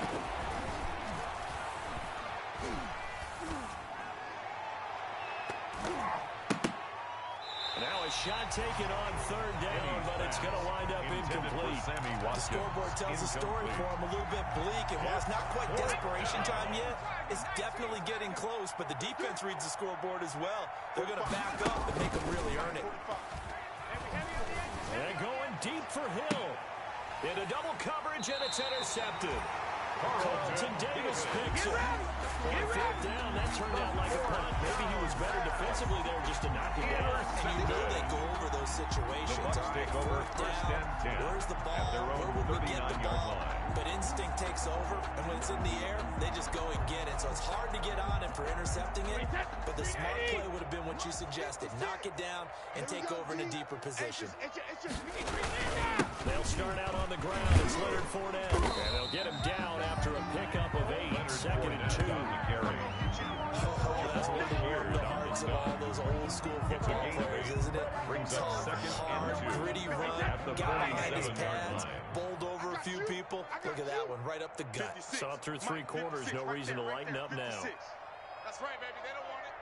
Now a shot taken on 3rd down, but it's going to wind up incomplete. The scoreboard tells a story for him, a little bit bleak. And while it's not quite desperation time yet, it's definitely getting close. But the defense reads the scoreboard as well. They're going to back up and make them really earn it. And going deep for Hill. Into double coverage, and it's intercepted. Carlton Davis picks it. On 4th down, that turned out like a punt. Maybe he was better defensively there just to knock it down. And you know they go over those situations. All right, 4th down, where's the ball? Where would we get the ball? But instinct takes over, and when it's in the air, they just go and get it. So it's hard to get on him for intercepting it, but the smart play would have been what you suggested. Knock it down and take over in a deeper position. They'll start out on the ground. It's Leonard Fournette, and they'll get him down after a pickup of 8. 2nd and 2. Oh, that's one of the hearts of all those old school football players, isn't it? Tough, hard, gritty run, got behind his pads, bowled over a few people. Look at that one, right up the gut. Saw it through 3 quarters. No reason to lighten up now. That's right, baby. They don't want it.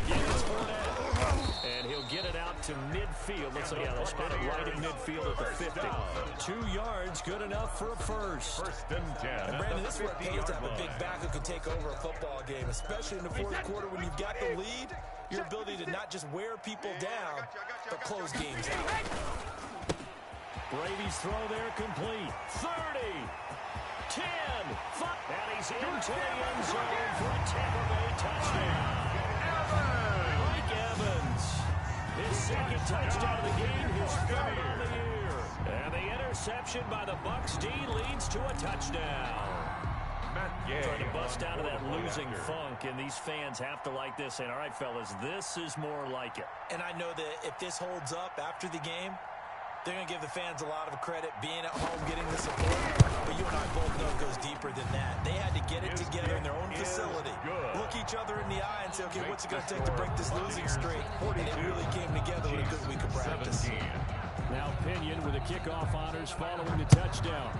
Again, it's Fournette. And he'll get it out to midfield. Looks like they'll spin it right in midfield at the 50. 2 yards, good enough for a first. First and 10. And Brandon, this is what it pays to have a big back who can take over a football game, especially in the fourth quarter when you've got the lead. Your ability to not just wear people down, but close games out. Brady's throw there complete. 30, 10, 5, and he's into the end zone for a Tampa Bay touchdown. Mike Evans, his second touchdown of the game, his third on the year. And the interception by the Bucs D leads to a touchdown. Trying to bust out of that losing funk, and these fans have to like this. And all right, fellas, this is more like it. And I know that if this holds up after the game, they're going to give the fans a lot of credit being at home, getting the support. But you and I both know it goes deeper than that. They had to get it together in their own facility, look each other in the eye and say, okay, what's it going to take to break this losing streak? And it really came together with a good week of practice. Now Pinion with the kickoff honors following the touchdown.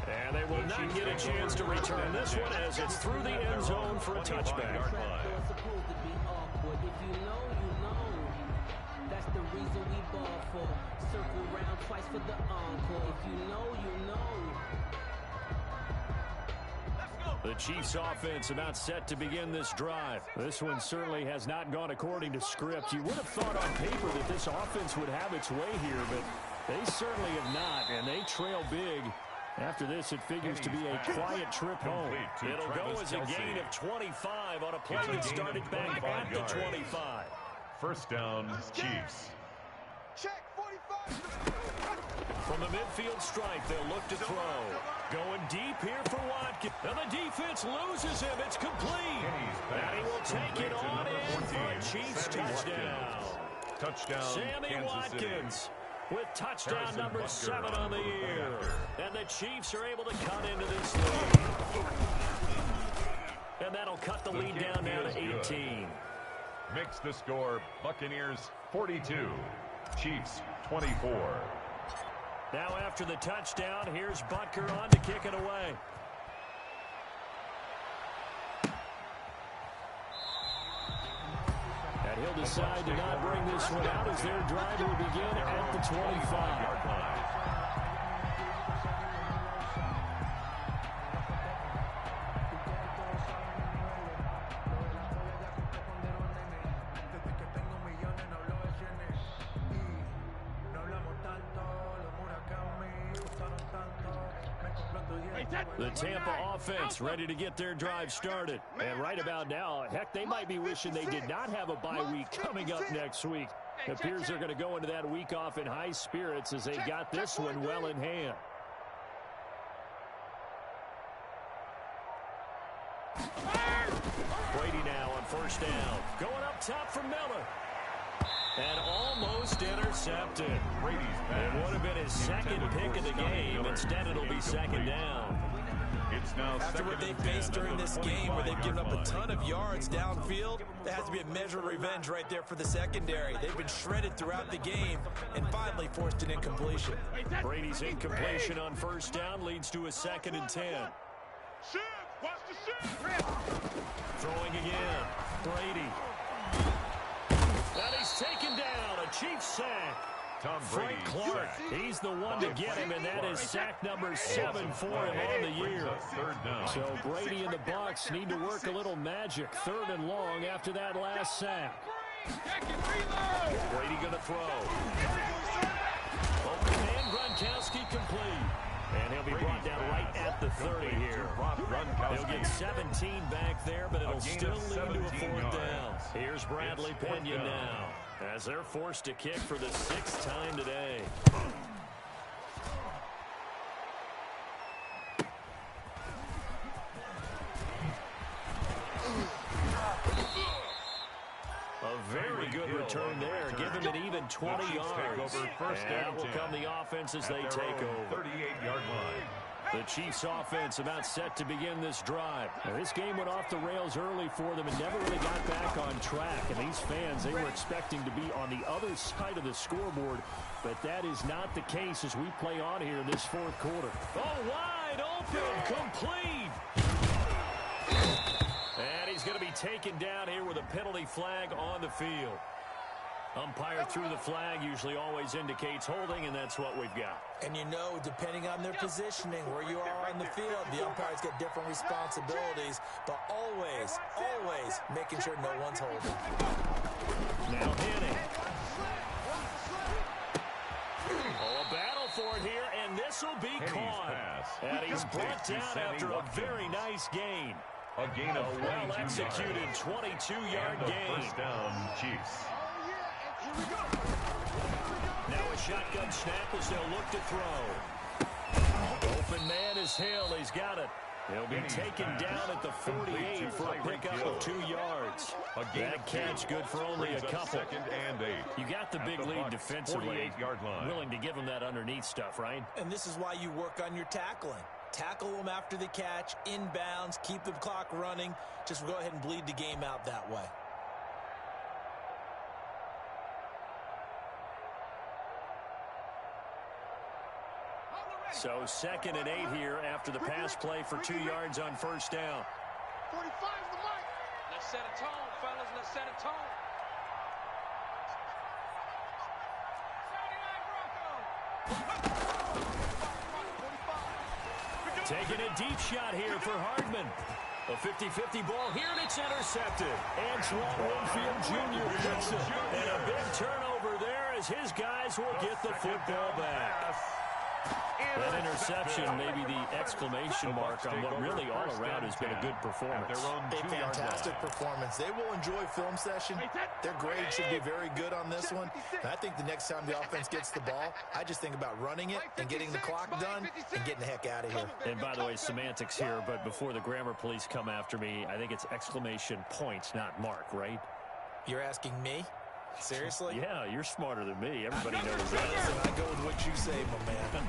And they will not get a chance to return this one as it's through the end zone for a touchback. If you know, you know. That's the reason we ball for. Circle round twice for the encore. If you know, you know. The Chiefs offense about set to begin this drive. This one certainly has not gone according to script. You would have thought on paper that this offense would have its way here, but they certainly have not, and they trail big. After this, it figures to be a quiet trip home. It'll go as a gain of 25 on a play that started back at the 25. First down, Chiefs. Check 45. From the midfield stripe, they'll look to throw. Going deep here for Watkins. And the defense loses him. It's complete. And he will take it on in for a Chiefs touchdown. Touchdown, Sammy Watkins with touchdown number 7 on the year. And the Chiefs are able to cut into this lead. And that'll cut the lead down now to 18. Makes the score Buccaneers 42, Chiefs 24. Now after the touchdown, here's Butker on to kick it away. And he'll decide to not bring this one out as their drive will begin at the 25-yard line. The Tampa offense ready to get their drive started. And right about now, heck, they might be wishing they did not have a bye week coming up next week. It appears they're going to go into that week off in high spirits as they got this one well in hand. Brady now on first down. Going up top for Miller. And almost intercepted. It would have been his second pick of the game. Instead, it'll be second down. After what they faced during this game where they've given up a ton of yards downfield, there has to be a measure of revenge right there for the secondary. They've been shredded throughout the game and finally forced an incompletion. Brady's incompletion on first down leads to a 2nd and 10. Throwing again. Brady. And he's taken down. A Chiefs sack. Frank Clark, he's the one to get him, and that is sack number 7 for him on the year. So Brady and the Bucs need to work a little magic. 3rd and long after that last sack. Brady going to throw. Open man, Gronkowski complete. And he'll be brought down right at the 30 here. He'll get 17 back there, but it'll still lead to a 4th down. Here's Bradley Pinion now, as they're forced to kick for the 6th time today. A very good return there. Give him an even 20 yards. And out will come the offense as they take over. 38-yard line. The Chiefs offense about set to begin this drive. Now, this game went off the rails early for them and never really got back on track. And these fans, they were expecting to be on the other side of the scoreboard. But that is not the case as we play on here in this 4th quarter. Oh, wide open, complete. And he's going to be taken down here with a penalty flag on the field. Umpire threw the flag, usually always indicates holding, and that's what we've got. And you know, depending on their positioning, where you are on the field, the umpire's got different responsibilities, but always, always making sure no one's holding. Now hitting. Oh, a battle for it here, and this will be caught. And he's brought down after a very nice gain. A gain of well-executed 22-yard gain. First down, Chiefs. Now a shotgun snap as they'll look to throw. Open man is Hill. He's got it. He'll be taken down at the 48 for a pickup of 2 yards. That catch good for only a couple. You got the big lead defensively. Willing to give him that underneath stuff, right? And this is why you work on your tackling. Tackle them after the catch, inbounds, keep the clock running. Just go ahead and bleed the game out that way. So 2nd and 8 here after the pass play for 2 yards on first down. 45 the mic. Let's set a tone, fellas. Let's set a tone. Taking a deep shot here for Hardman. A 50-50 ball here, and it's intercepted. Antoine Winfield Jr. picks it. And a big turnover there as his guys will get the football back. That interception may be the exclamation mark on what really all around has been a good performance. A fantastic performance. They will enjoy film session. Their grade should be very good on this one. And I think the next time the offense gets the ball, I just think about running it and getting the clock done and getting the heck out of here. And by the way, semantics here, but before the grammar police come after me, I think it's exclamation point, not mark, right? You're asking me? Seriously? Yeah, you're smarter than me. Everybody knows that. Listen, I go with what you say, my man.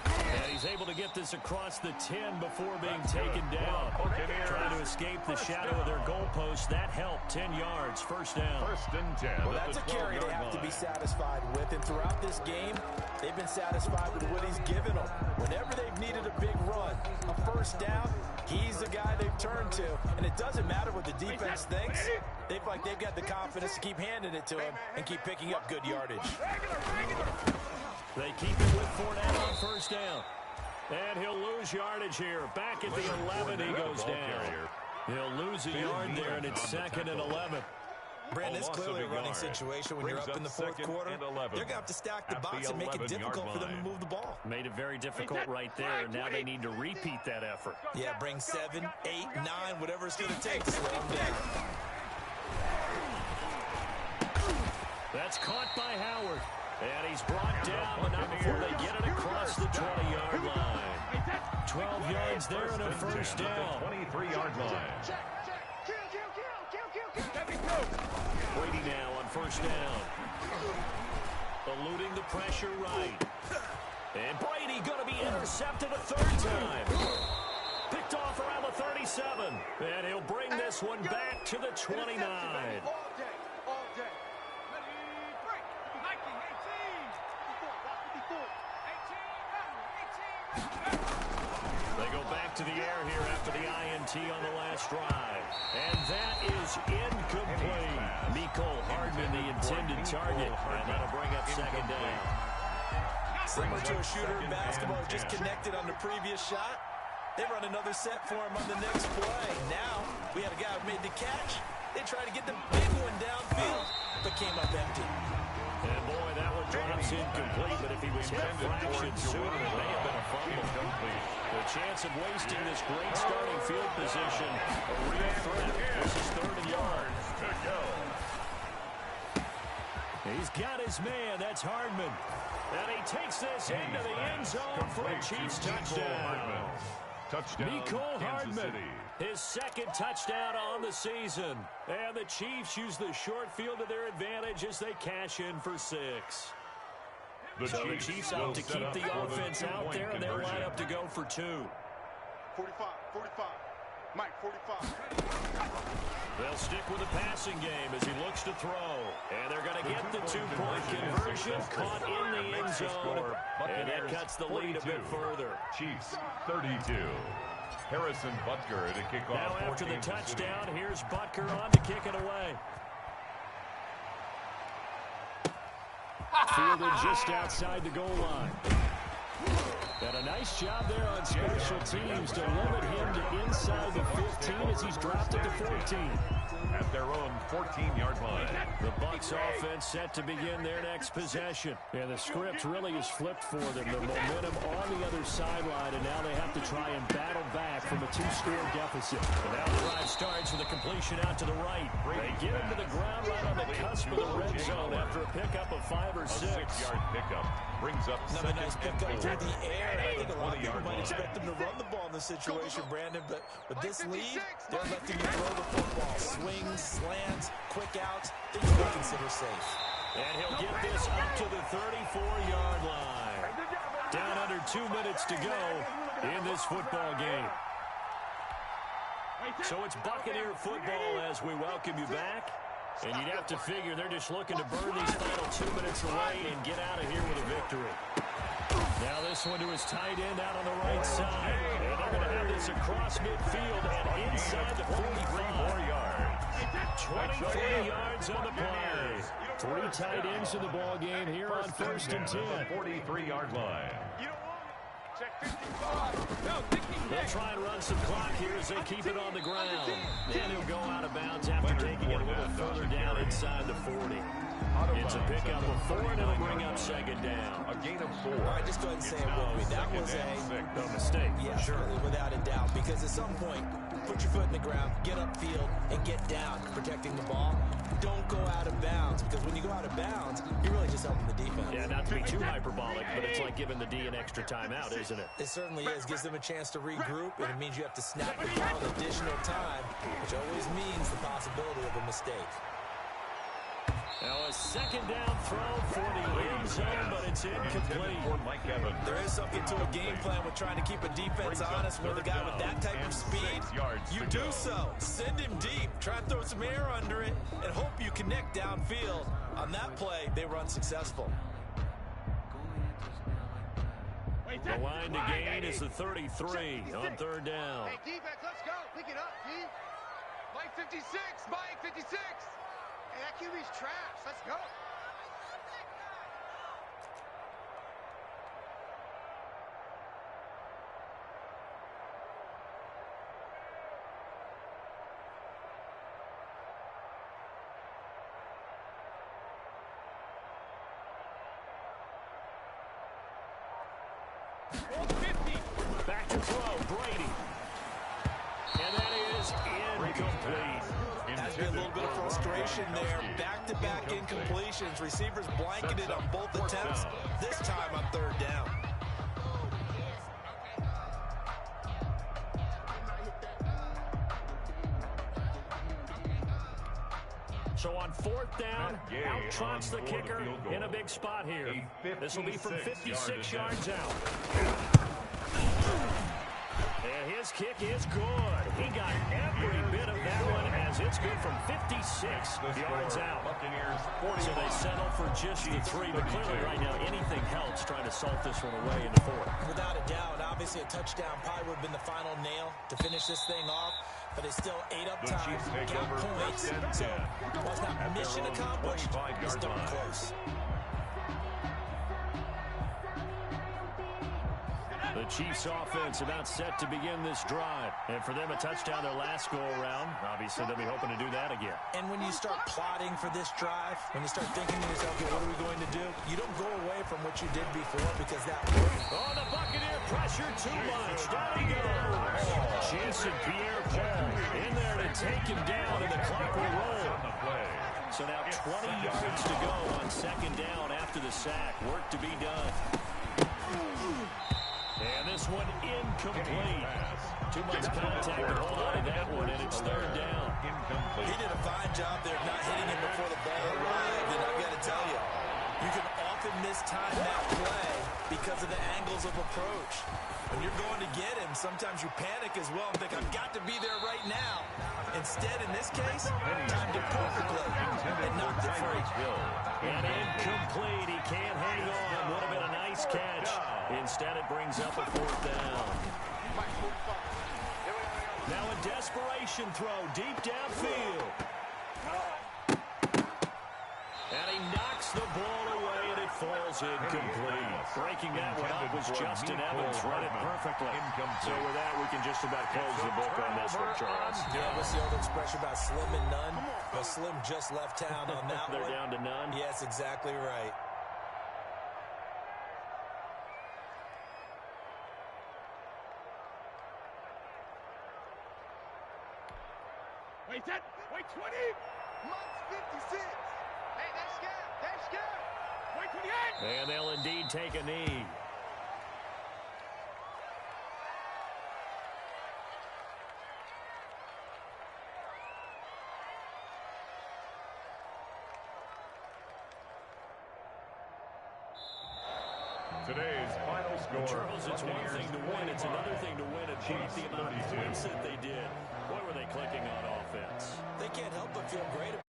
And he's able to get this across the 10 before being taken down. Trying to escape the shadow of their goalpost. That helped. 10 yards. First down. First and 10. Well, that's a carry they have to be satisfied with. And throughout this game, they've been satisfied with what he's given them. Whenever they've needed a big run, a first down, he's the guy they've turned to. And it doesn't matter what the defense thinks. They've got the confidence to keep handing it to him and keep picking up good yardage. They keep it with Fournette on first down. And he'll lose yardage here. Back at the 11, he goes down. He'll lose a yard there, and it's 2nd and 11. Brandon, it's clearly a running situation when you're up in the fourth quarter. They're going to have to stack the box and make it difficult for them to move the ball. Made it very difficult right there. Now they need to repeat that effort. Yeah, bring 7, 8, 9, whatever it's going to take to slow them down. That's caught by Howard. And he's brought down, but not before they get it across the 20-yard line. 12 yards there and a first down. 23-yard line. Brady now on first down. Eluding the pressure right. And Brady going to be intercepted a 3rd time. Picked off around the 37. And he'll bring this one back to the 29. They go back to the air here after the INT on the last drive. And that is incomplete. Mecole Hardman, the intended target. And that'll bring up 2nd down. Similar to a shooter in basketball who just connected on the previous shot. They run another set for him on the next play. Now, we had a guy who made the catch. They tried to get the big one downfield, but came up empty. And boy, that one drops incomplete, but if he was hit a fraction sooner, it may have been a fumble. The chance of wasting this great starting field position, a real threat. This is 3rd and yards to go. He's got his man. That's Hardman. And he takes this into the end zone for a Chiefs touchdown. Mecole Hardman, his 2nd touchdown on the season. And the Chiefs use the short field to their advantage as they cash in for 6. The Chiefs opt to keep the offense out there, and they'll line up to go for 2. 45, 45. Mike, 45. They'll stick with the passing game as he looks to throw. And they're going to get the 2-point conversion caught in the end zone. And that cuts the lead a bit further. Chiefs 32. Harrison Butker to kick off. Now after the touchdown, here's Butker on to kick it away. Fielded just outside the goal line. And a nice job there on special teams to limit him to inside the 15 as he's dropped it to 14. At their own 14-yard line. The Bucs offense set to begin their next possession. And the script really is flipped for them. The momentum on the other sideline, and now they have to try and battle back from a 2-score deficit. And now the drive starts with a completion out to the right. They get him to the ground right on the cusp of the red zone after a pickup of 5 or 6. A 6-yard pickup brings up another second nice pickup through the air. I think a lot of people might expect them to run the ball in this situation, Brandon, but with this lead, they're letting you throw the football. Swings, slants, quick outs, things we consider safe. And he'll get this up to the 34-yard line. Down under 2 minutes to go in this football game. So it's Buccaneer football as we welcome you back. And you'd have to figure they're just looking to burn these final 2 minutes away and get out of here with a victory. Now this one to his tight end out on the right side. And they're going to have this across midfield and inside the 45 yards. 23 yards on the play. 3 tight ends in the ball game here on 1st and 10. 43-yard line. Check 55. No, they'll try and run some clock here as they keep it on the ground. And he'll go out of bounds after taking it a little further down inside the 40. It's a pickup of 4, and it'll bring up 2nd down. A gain of 4. All right, just go ahead and say it will be. That was a mistake. Yeah, sure, without a doubt. Because at some point, put your foot in the ground, get upfield, and get down, protecting the ball. Don't go out of bounds, because when you go out of bounds, you're really just helping the defense. Yeah, not to be too hyperbolic, but it's like giving the D an extra timeout, isn't it? It certainly is. Gives them a chance to regroup, and it means you have to snap the ball additional time, which always means the possibility of a mistake. Now a 2nd down throw for the end zone, but it's incomplete. There is something to a game plan with trying to keep a defense honest with a guy with that type of speed. You do so. Send him deep. Try and throw some air under it and hope you connect downfield. On that play, they were unsuccessful. The line to gain is the 33 on 3rd down. Hey, defense, let's go. Pick it up, D. Mike 56. Mike 56. Hey, that QB's trash. Let's go. Back to throw, Brady. And that is incomplete. Has been a little bit of frustration there. Back-to-back incompletions. Receivers blanketed on both attempts. This time on 3rd down. So on 4th down, out trots the kicker in a big spot here. This will be from 56 yards out. And his kick is good. He got every bit of that one as it's good from 56 yards out. So they settle for just the 3, but clearly right now anything helps trying to salt this one away in the 4th. Without a doubt, obviously a touchdown probably would have been the final nail to finish this thing off, but it's still 8 up time, got points. So while it's not mission accomplished, it's darn close. The Chiefs offense about set to begin this drive. And for them, a touchdown their last go-around. Obviously, they'll be hoping to do that again. And when you start plotting for this drive, when you start thinking to yourself, okay, what are we going to do? You don't go away from what you did before because that worked. Oh, the Buccaneer pressure too much. Down he goes. Jason Pierre-Paul in there to take him down, and the clock will roll. So now 20 yards to go on 2nd down after the sack. Work to be done. And this one incomplete. Too much contact to hold on to that one, and it's 3rd down. He did a fine job there of not hitting him before the ball arrived, and I've got to tell you, you can often mistime that play because of the angles of approach. When you're going to get him, sometimes you panic as well and think, I've got to be there right now. Instead, in this case, timed it perfectly and knocked it free. And incomplete. He can't hang on. Would have been a nice catch. Instead, it brings up a 4th down. Now a desperation throw deep downfield. And he knocks the ball away, and it falls incomplete. Breaking that one up was Justin Evans. Read it perfectly. So with that, we can just about close the book on this one, Charles. Yeah, what's the old expression about slim and none? Well, Slim just left town on that one. They're down to none? Yes, exactly right. Wait, 20. Mike's 56. Hey, that's scared. Wait, 28. And they'll indeed take a knee. Today's final score. Charles, it's one thing to win. It's another thing to win and beat the amount of points that they did. Boy, were they clicking on offense. They can't help but feel great